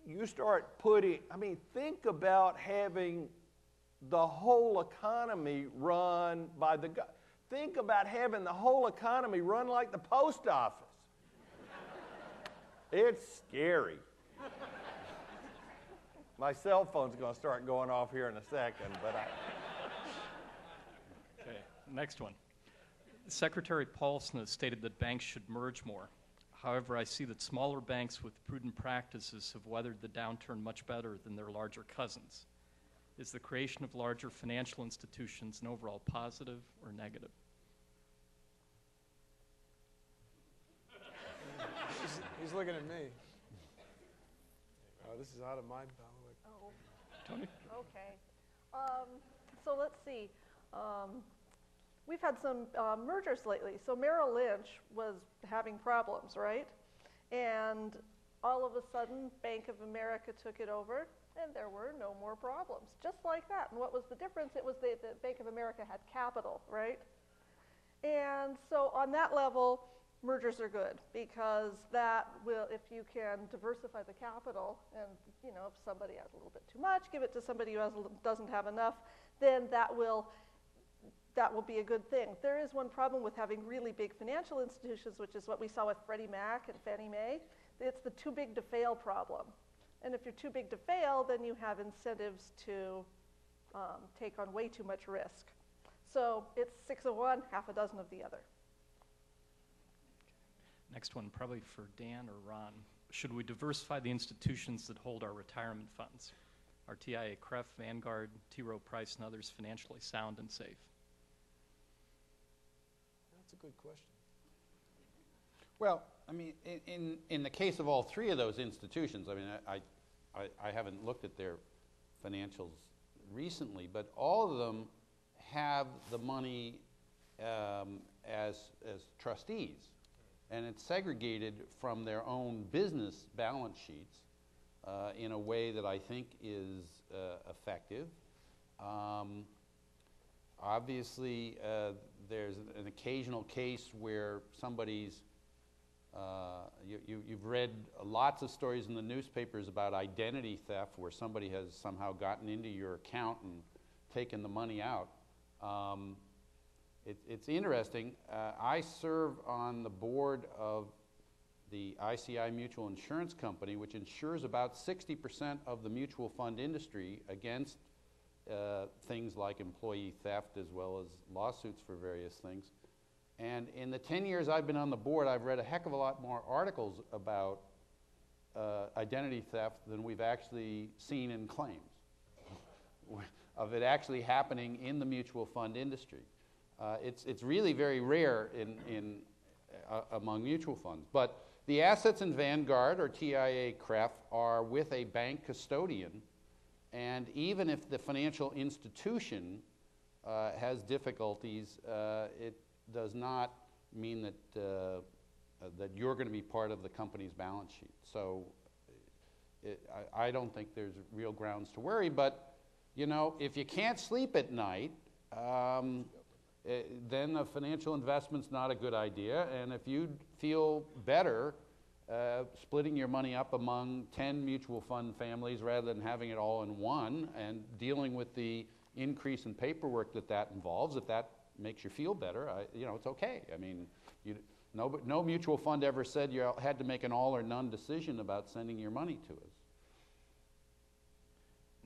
Speaker 6: you start putting, think about having the whole economy run by the guy. Think about having the whole economy run like the post office. It's scary. My cell phone's going to start going off here in a second, but
Speaker 2: Okay, next one. Secretary Paulson has stated that banks should merge more. However, I see that smaller banks with prudent practices have weathered the downturn much better than their larger cousins. Is the creation of larger financial institutions an overall positive or negative?
Speaker 3: He's looking at me. Oh, this is out of my ballot.
Speaker 7: Oh,
Speaker 2: Toni?
Speaker 7: okay. So let's see. We've had some mergers lately. So Merrill Lynch was having problems, right? And all of a sudden, Bank of America took it over, and there were no more problems, just like that. And what was the difference? It was that Bank of America had capital, right? And so on that level, mergers are good, because that will, if you can diversify the capital, and if somebody has a little bit too much, give it to somebody who doesn't have enough, then that will be a good thing. There is one problem with having really big financial institutions, which is what we saw with Freddie Mac and Fannie Mae. It's the too big to fail problem. And if you're too big to fail, then you have incentives to take on way too much risk. So it's 6 of one, half a dozen of the other.
Speaker 2: Next one, probably for Dan or Ron. Should we diversify the institutions that hold our retirement funds? Are TIA, CREF, Vanguard, T. Rowe Price, and others financially sound and safe?
Speaker 3: That's a good question.
Speaker 4: Well, in the case of all three of those institutions, I haven't looked at their financials recently, but all of them have the money as trustees, and it's segregated from their own business balance sheets in a way that I think is effective. Obviously, there's an occasional case where somebody's you've read lots of stories in the newspapers about identity theft where somebody has somehow gotten into your account and taken the money out. It's interesting. I serve on the board of the ICI Mutual Insurance Company, which insures about 60% of the mutual fund industry against things like employee theft as well as lawsuits for various things. And in the 10 years I've been on the board, I've read a heck of a lot more articles about identity theft than we've actually seen in claims of it actually happening in the mutual fund industry. It's really very rare among mutual funds. But the assets in Vanguard or TIA CREF are with a bank custodian, and even if the financial institution has difficulties, it does not mean that you're going to be part of the company's balance sheet. So I don't think there's real grounds to worry. But if you can't sleep at night, then a financial investment's not a good idea. And if you feel better splitting your money up among 10 mutual fund families rather than having it all in one and dealing with the increase in paperwork that involves, if that makes you feel better, it's okay. No mutual fund ever said you had to make an all or none decision about sending your money to us.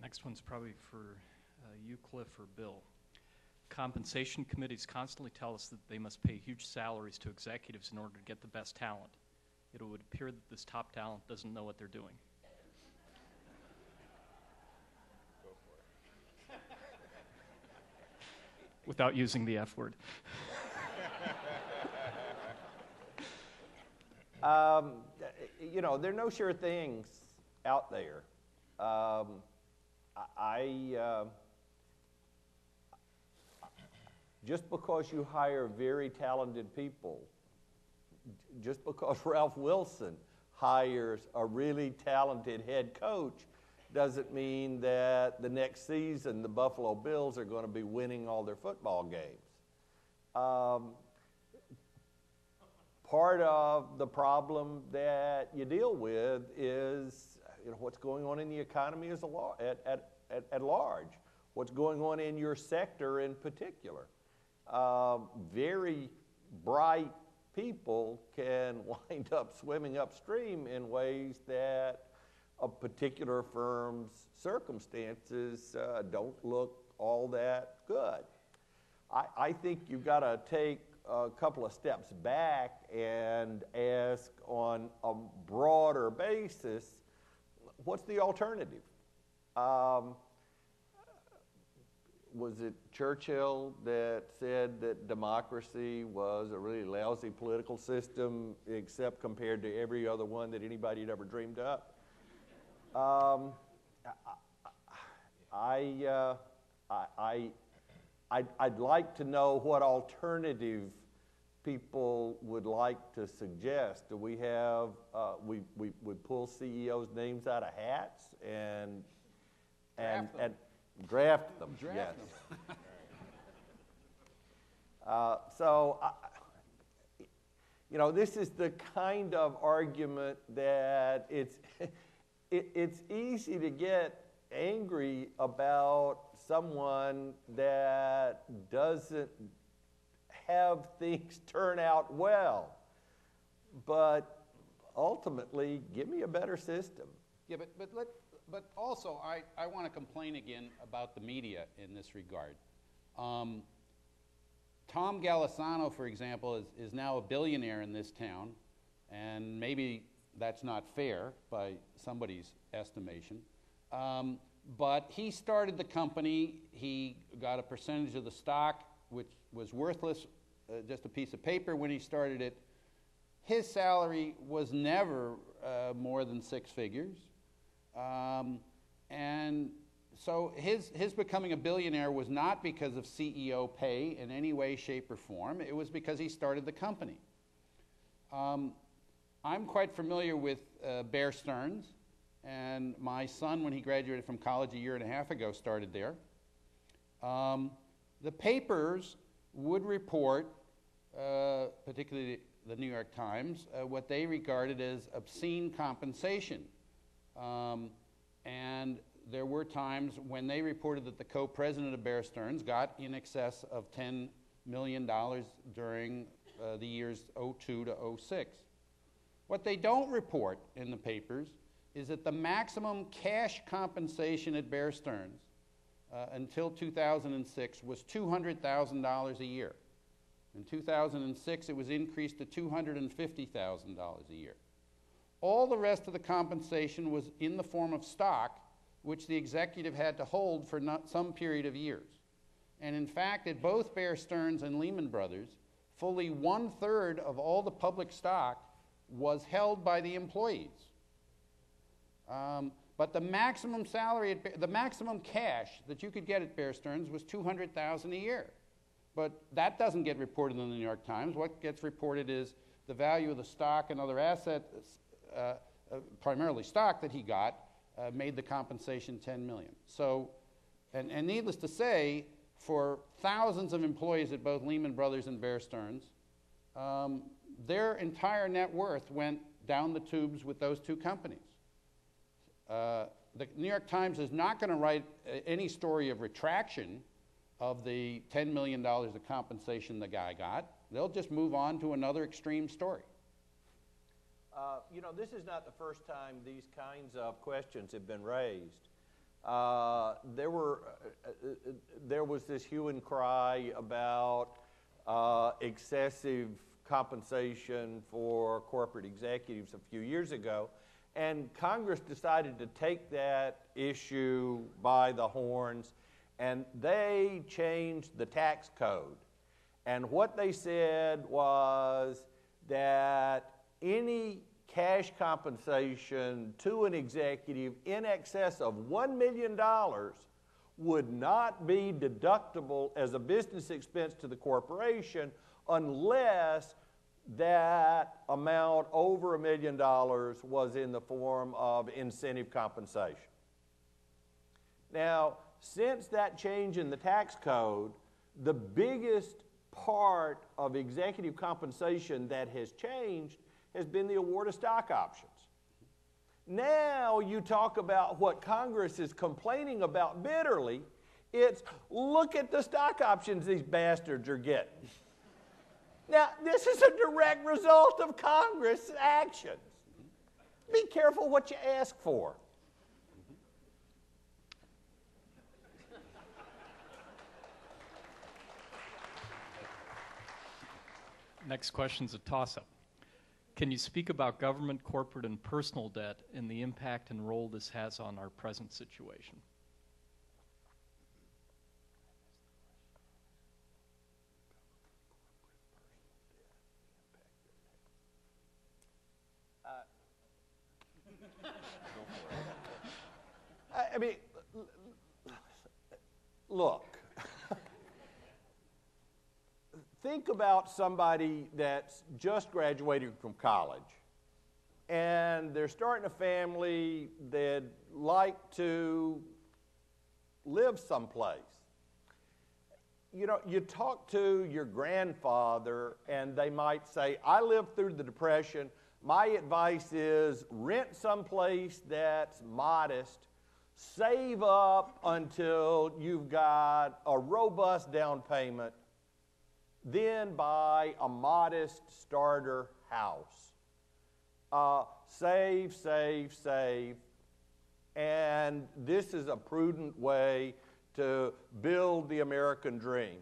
Speaker 2: Next one's probably for you, Cliff, or Bill. Compensation committees constantly tell us that they must pay huge salaries to executives in order to get the best talent. It would appear that this top talent doesn't know what they're doing.
Speaker 5: Go for it.
Speaker 2: Without using the F word.
Speaker 6: There are no sure things out there. Just because you hire very talented people, just because Ralph Wilson hires a really talented head coach doesn't mean that the next season the Buffalo Bills are going to be winning all their football games. Part of the problem that you deal with is what's going on in the economy at large, what's going on in your sector in particular. Very bright people can wind up swimming upstream in ways that a particular firm's circumstances don't look all that good. I think you've got to take a couple of steps back and ask on a broader basis, what's the alternative? Was it Churchill that said that democracy was a really lousy political system except compared to every other one that anybody had ever dreamed up? I'd like to know what alternative people would like to suggest. Do we have, we pull CEOs' names out of hats and draft them? Yes. So, this is the kind of argument that it's easy to get angry about someone that doesn't have things turn out well. But ultimately, give me a better system.
Speaker 4: Yeah, but also, I want to complain again about the media in this regard. Tom Golisano, for example, is now a billionaire in this town, and maybe that's not fair by somebody's estimation. But he started the company, he got a percentage of the stock, which was worthless, just a piece of paper when he started it. His salary was never more than 6 figures. And so his becoming a billionaire was not because of CEO pay in any way, shape, or form. It was because he started the company. I'm quite familiar with Bear Stearns, and my son, when he graduated from college a year and a half ago, started there. The papers would report, particularly the New York Times, what they regarded as obscene compensation. And there were times when they reported that the co-president of Bear Stearns got in excess of $10 million during the years 2002 to 2006. What they don't report in the papers is that the maximum cash compensation at Bear Stearns until 2006 was $200,000 a year. In 2006, it was increased to $250,000 a year. All the rest of the compensation was in the form of stock, which the executive had to hold for some period of years. And in fact, at both Bear Stearns and Lehman Brothers, fully 1/3 of all the public stock was held by the employees. But the maximum salary, the maximum cash that you could get at Bear Stearns was $200,000 a year. But that doesn't get reported in the New York Times. What gets reported is the value of the stock and other assets, primarily stock that he got, made the compensation $10 million. So, and needless to say, for thousands of employees at both Lehman Brothers and Bear Stearns, their entire net worth went down the tubes with those two companies. The New York Times is not going to write any story of retraction of the $10 million of compensation the guy got. They'll just move on to another extreme story.
Speaker 6: This is not the first time these kinds of questions have been raised. There was this hue and cry about excessive compensation for corporate executives a few years ago, and Congress decided to take that issue by the horns, and they changed the tax code. And what they said was that any cash compensation to an executive in excess of $1 million would not be deductible as a business expense to the corporation unless that amount over $1 million was in the form of incentive compensation. Now, since that change in the tax code, the biggest part of executive compensation that has changed has been the award of stock options. Now you talk about what Congress is complaining about bitterly. It's, look at the stock options these bastards are getting. Now, this is a direct result of Congress' actions. Be careful what you ask for.
Speaker 2: Next question's a toss-up. Can you speak about government, corporate, and personal debt and the impact and role this has on our present situation?
Speaker 6: I mean, look, think about somebody that's just graduated from college and they're starting a family, they'd like to live someplace. You know, you talk to your grandfather and they might say, I lived through the Depression. My advice is rent someplace that's modest. Save up until you've got a robust down payment, then buy a modest starter house. Save, save, save, and this is a prudent way to build the American dream.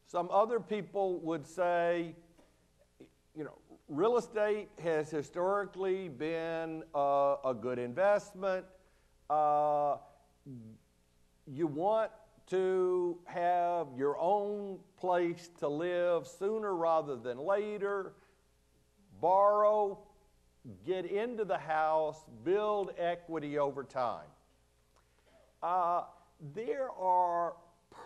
Speaker 6: Some other people would say, you know, real estate has historically been a good investment. You want to have your own place to live sooner rather than later. Borrow, get into the house, build equity over time. There are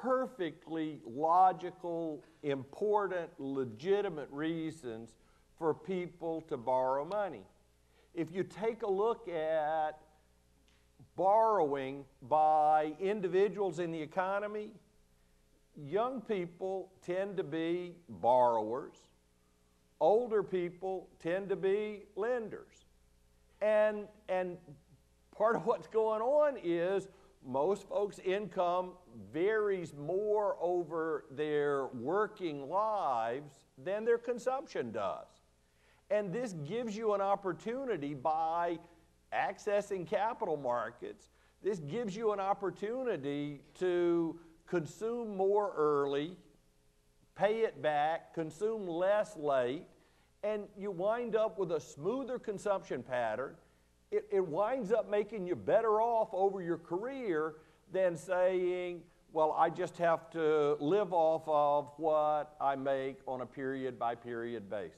Speaker 6: perfectly logical, important, legitimate reasons for people to borrow money. If you take a look at borrowing by individuals in the economy, young people tend to be borrowers. Older people tend to be lenders. And part of what's going on is most folks' income varies more over their working lives than their consumption does. And this gives you an opportunity by accessing capital markets. This gives you an opportunity to consume more early, pay it back, consume less late, and you wind up with a smoother consumption pattern. It winds up making you better off over your career than saying, well, I just have to live off of what I make on a period-by-period basis.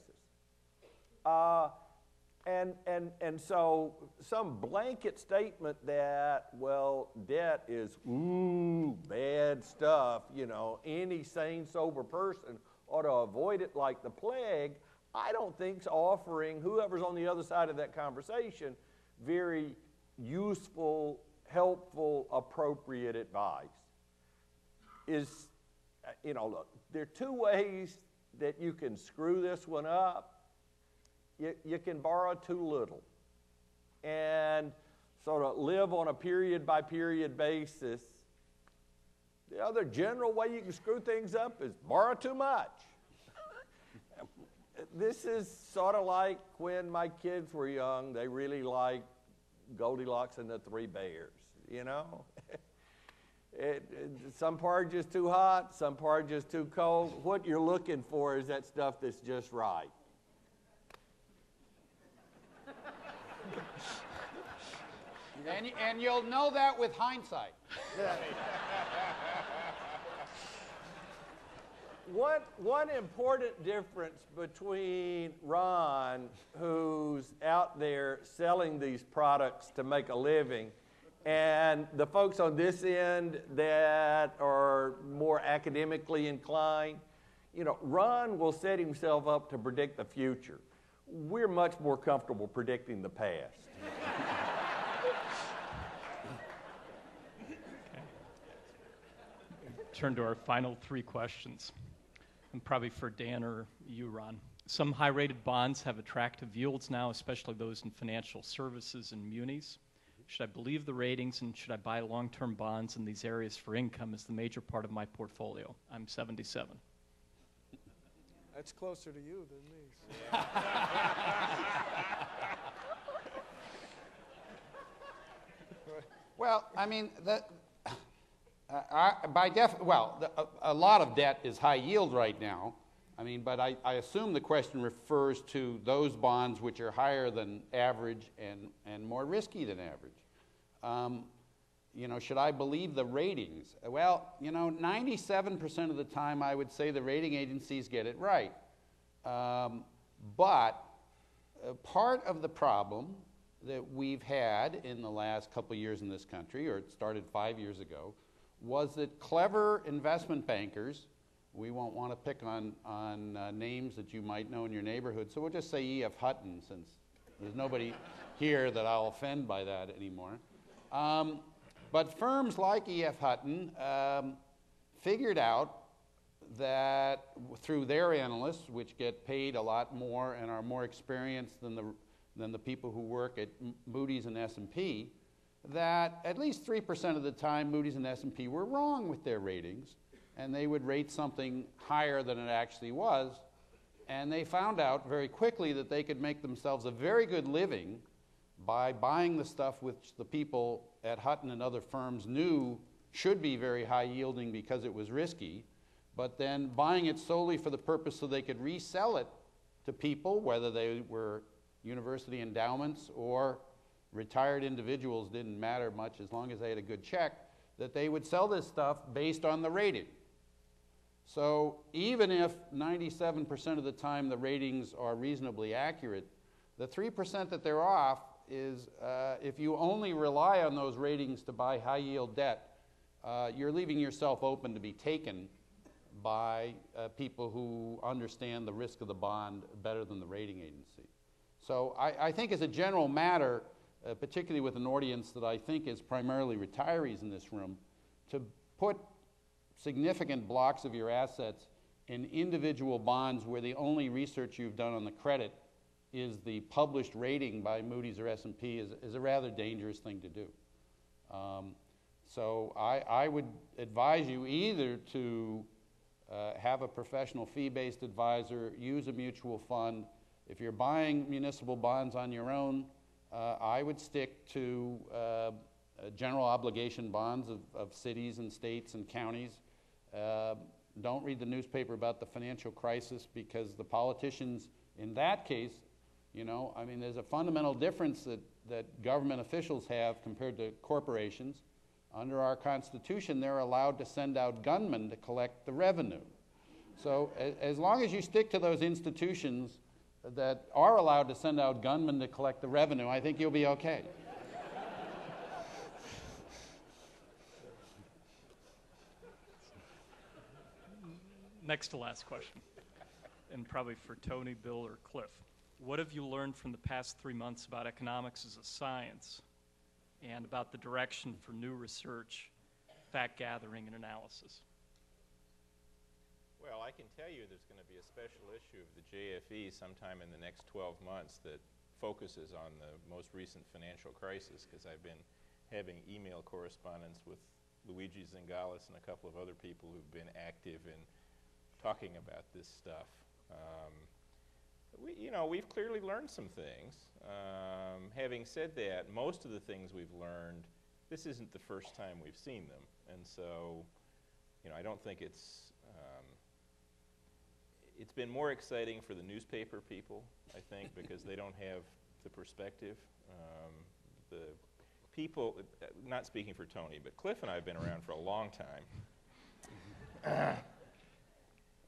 Speaker 6: And so some blanket statement that, well, debt is, ooh, bad stuff, you know, any sane, sober person ought to avoid it like the plague, I don't think's offering whoever's on the other side of that conversation very useful, helpful, appropriate advice. Is, you know, look, there are two ways that you can screw this one up. You can borrow too little and sort of live on a period-by-period basis. The other general way you can screw things up is borrow too much. This is sort of like when my kids were young. They really liked Goldilocks and the Three Bears, you know? Some porridge is too hot, some porridge is too cold. What you're looking for is that stuff that's just right.
Speaker 4: And you'll know that with hindsight.
Speaker 6: One important difference between Ron, who's out there selling these products to make a living, and the folks on this end that are more academically inclined, Ron will set himself up to predict the future. We're much more comfortable predicting the past.
Speaker 2: Turn to our final three questions, and probably for Dan or you, Ron. Some high-rated bonds have attractive yields now, especially those in financial services and munis. Should I believe the ratings, and should I buy long-term bonds in these areas for income as the major part of my portfolio? I'm 77.
Speaker 3: That's closer to you than me.
Speaker 4: Well, I mean, a lot of debt is high yield right now. I mean, but I assume the question refers to those bonds which are higher than average and more risky than average. Should I believe the ratings? Well, 97% of the time I would say the rating agencies get it right. But part of the problem that we've had in the last couple of years in this country, or it started 5 years ago, was that clever investment bankers, we won't want to pick on names that you might know in your neighborhood, so we'll just say E.F. Hutton, since there's nobody here that I'll offend by that anymore. But firms like E.F. Hutton figured out that through their analysts, which get paid a lot more and are more experienced than the people who work at Moody's and S&P, that at least 3% of the time Moody's and S&P were wrong with their ratings, and they would rate something higher than it actually was. And they found out very quickly that they could make themselves a very good living by buying the stuff which the people at Hutton and other firms knew should be very high yielding because it was risky, but then buying it solely for the purpose so they could resell it to people, whether they were university endowments or retired individuals, didn't matter much as long as they had a good check, that they would sell this stuff based on the rating. So even if 97% of the time the ratings are reasonably accurate, the 3% that they're off is if you only rely on those ratings to buy high yield debt, you're leaving yourself open to be taken by people who understand the risk of the bond better than the rating agency. So I think as a general matter, particularly with an audience that I think is primarily retirees in this room, to put significant blocks of your assets in individual bonds where the only research you've done on the credit is the published rating by Moody's or S&P is a rather dangerous thing to do. So I would advise you either to have a professional fee-based advisor, use a mutual fund. If you're buying municipal bonds on your own, I would stick to general obligation bonds of cities and states and counties. Don't read the newspaper about the financial crisis, because the politicians in that case, there's a fundamental difference that government officials have compared to corporations. Under our Constitution, they're allowed to send out gunmen to collect the revenue. So as long as you stick to those institutions that are allowed to send out gunmen to collect the revenue, I think you'll be okay.
Speaker 2: Next to last question, and probably for Toni, Bill, or Cliff. What have you learned from the past 3 months about economics as a science and about the direction for new research, fact gathering, and analysis?
Speaker 5: Well, I can tell you there's going to be a special issue of the JFE sometime in the next 12 months that focuses on the most recent financial crisis, because I've been having email correspondence with Luigi Zingales and a couple of other people who've been active in talking about this stuff. We've clearly learned some things. Having said that, most of the things we've learned, this isn't the first time we've seen them. And so, I don't think it's been more exciting for the newspaper people, I think, because they don't have the perspective. The people, not speaking for Toni, but Cliff and I have been around for a long time.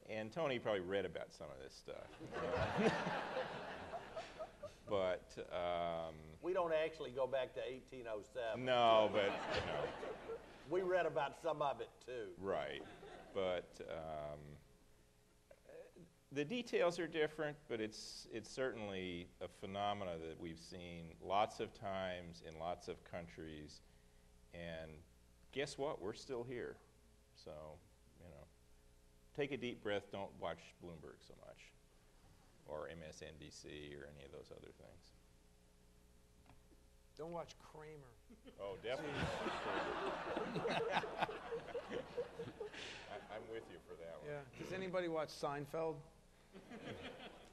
Speaker 5: And Toni probably read about some of this stuff. But
Speaker 9: we don't actually go back to 1807.
Speaker 5: No, but
Speaker 9: we read about some of it too.
Speaker 5: Right, but The details are different, but it's certainly a phenomena that we've seen lots of times in lots of countries. And guess what? We're still here. So, you know, take a deep breath. Don't watch Bloomberg so much, or MSNBC, or any of those other things.
Speaker 3: Don't watch Kramer.
Speaker 5: Oh, definitely. I'm with you for that one.
Speaker 3: Yeah. Does anybody watch Seinfeld?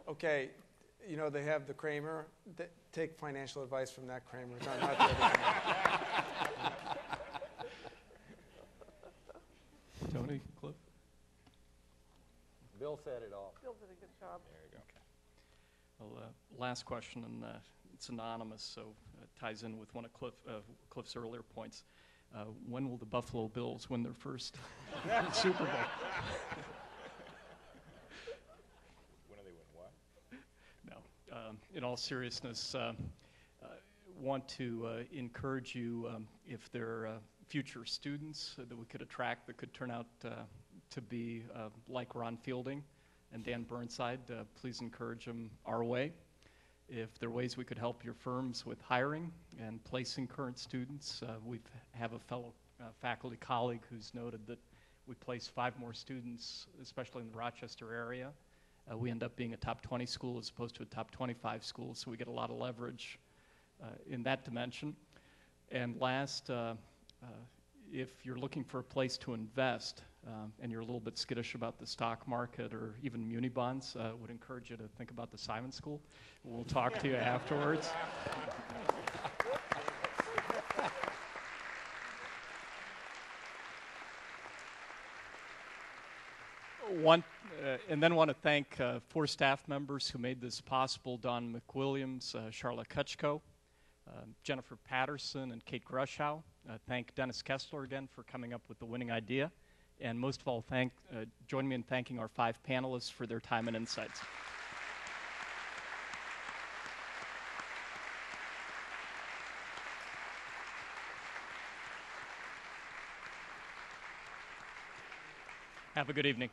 Speaker 3: Okay, you know, they have the Kramer. Take financial advice from that Kramer. Not the other Kramer.
Speaker 2: Toni, Cliff?
Speaker 9: Bill said it all.
Speaker 7: Bill did a good job.
Speaker 5: There you go.
Speaker 2: Well, last question, and it's anonymous, so it ties in with one of Cliff's earlier points. When will the Buffalo Bills win their first Super Bowl?
Speaker 5: When do they win what?
Speaker 2: No. In all seriousness, want to encourage you, if there are future students that we could attract that could turn out to be like Ron Fielding and Dan Burnside, please encourage them our way. If there are ways we could help your firms with hiring and placing current students, we have a fellow faculty colleague who's noted that we place 5 more students, especially in the Rochester area. We end up being a top 20 school as opposed to a top 25 school, so we get a lot of leverage in that dimension. And last, if you're looking for a place to invest and you're a little bit skittish about the stock market or even muni bonds, would encourage you to think about the Simon School. We'll talk to you afterwards. And then want to thank 4 staff members who made this possible: Don McWilliams, Charlotte Kutchko, Jennifer Patterson, and Kate Grushow. Thank Dennis Kessler again for coming up with the winning idea. And most of all, join me in thanking our 5 panelists for their time and insights. Have a good evening.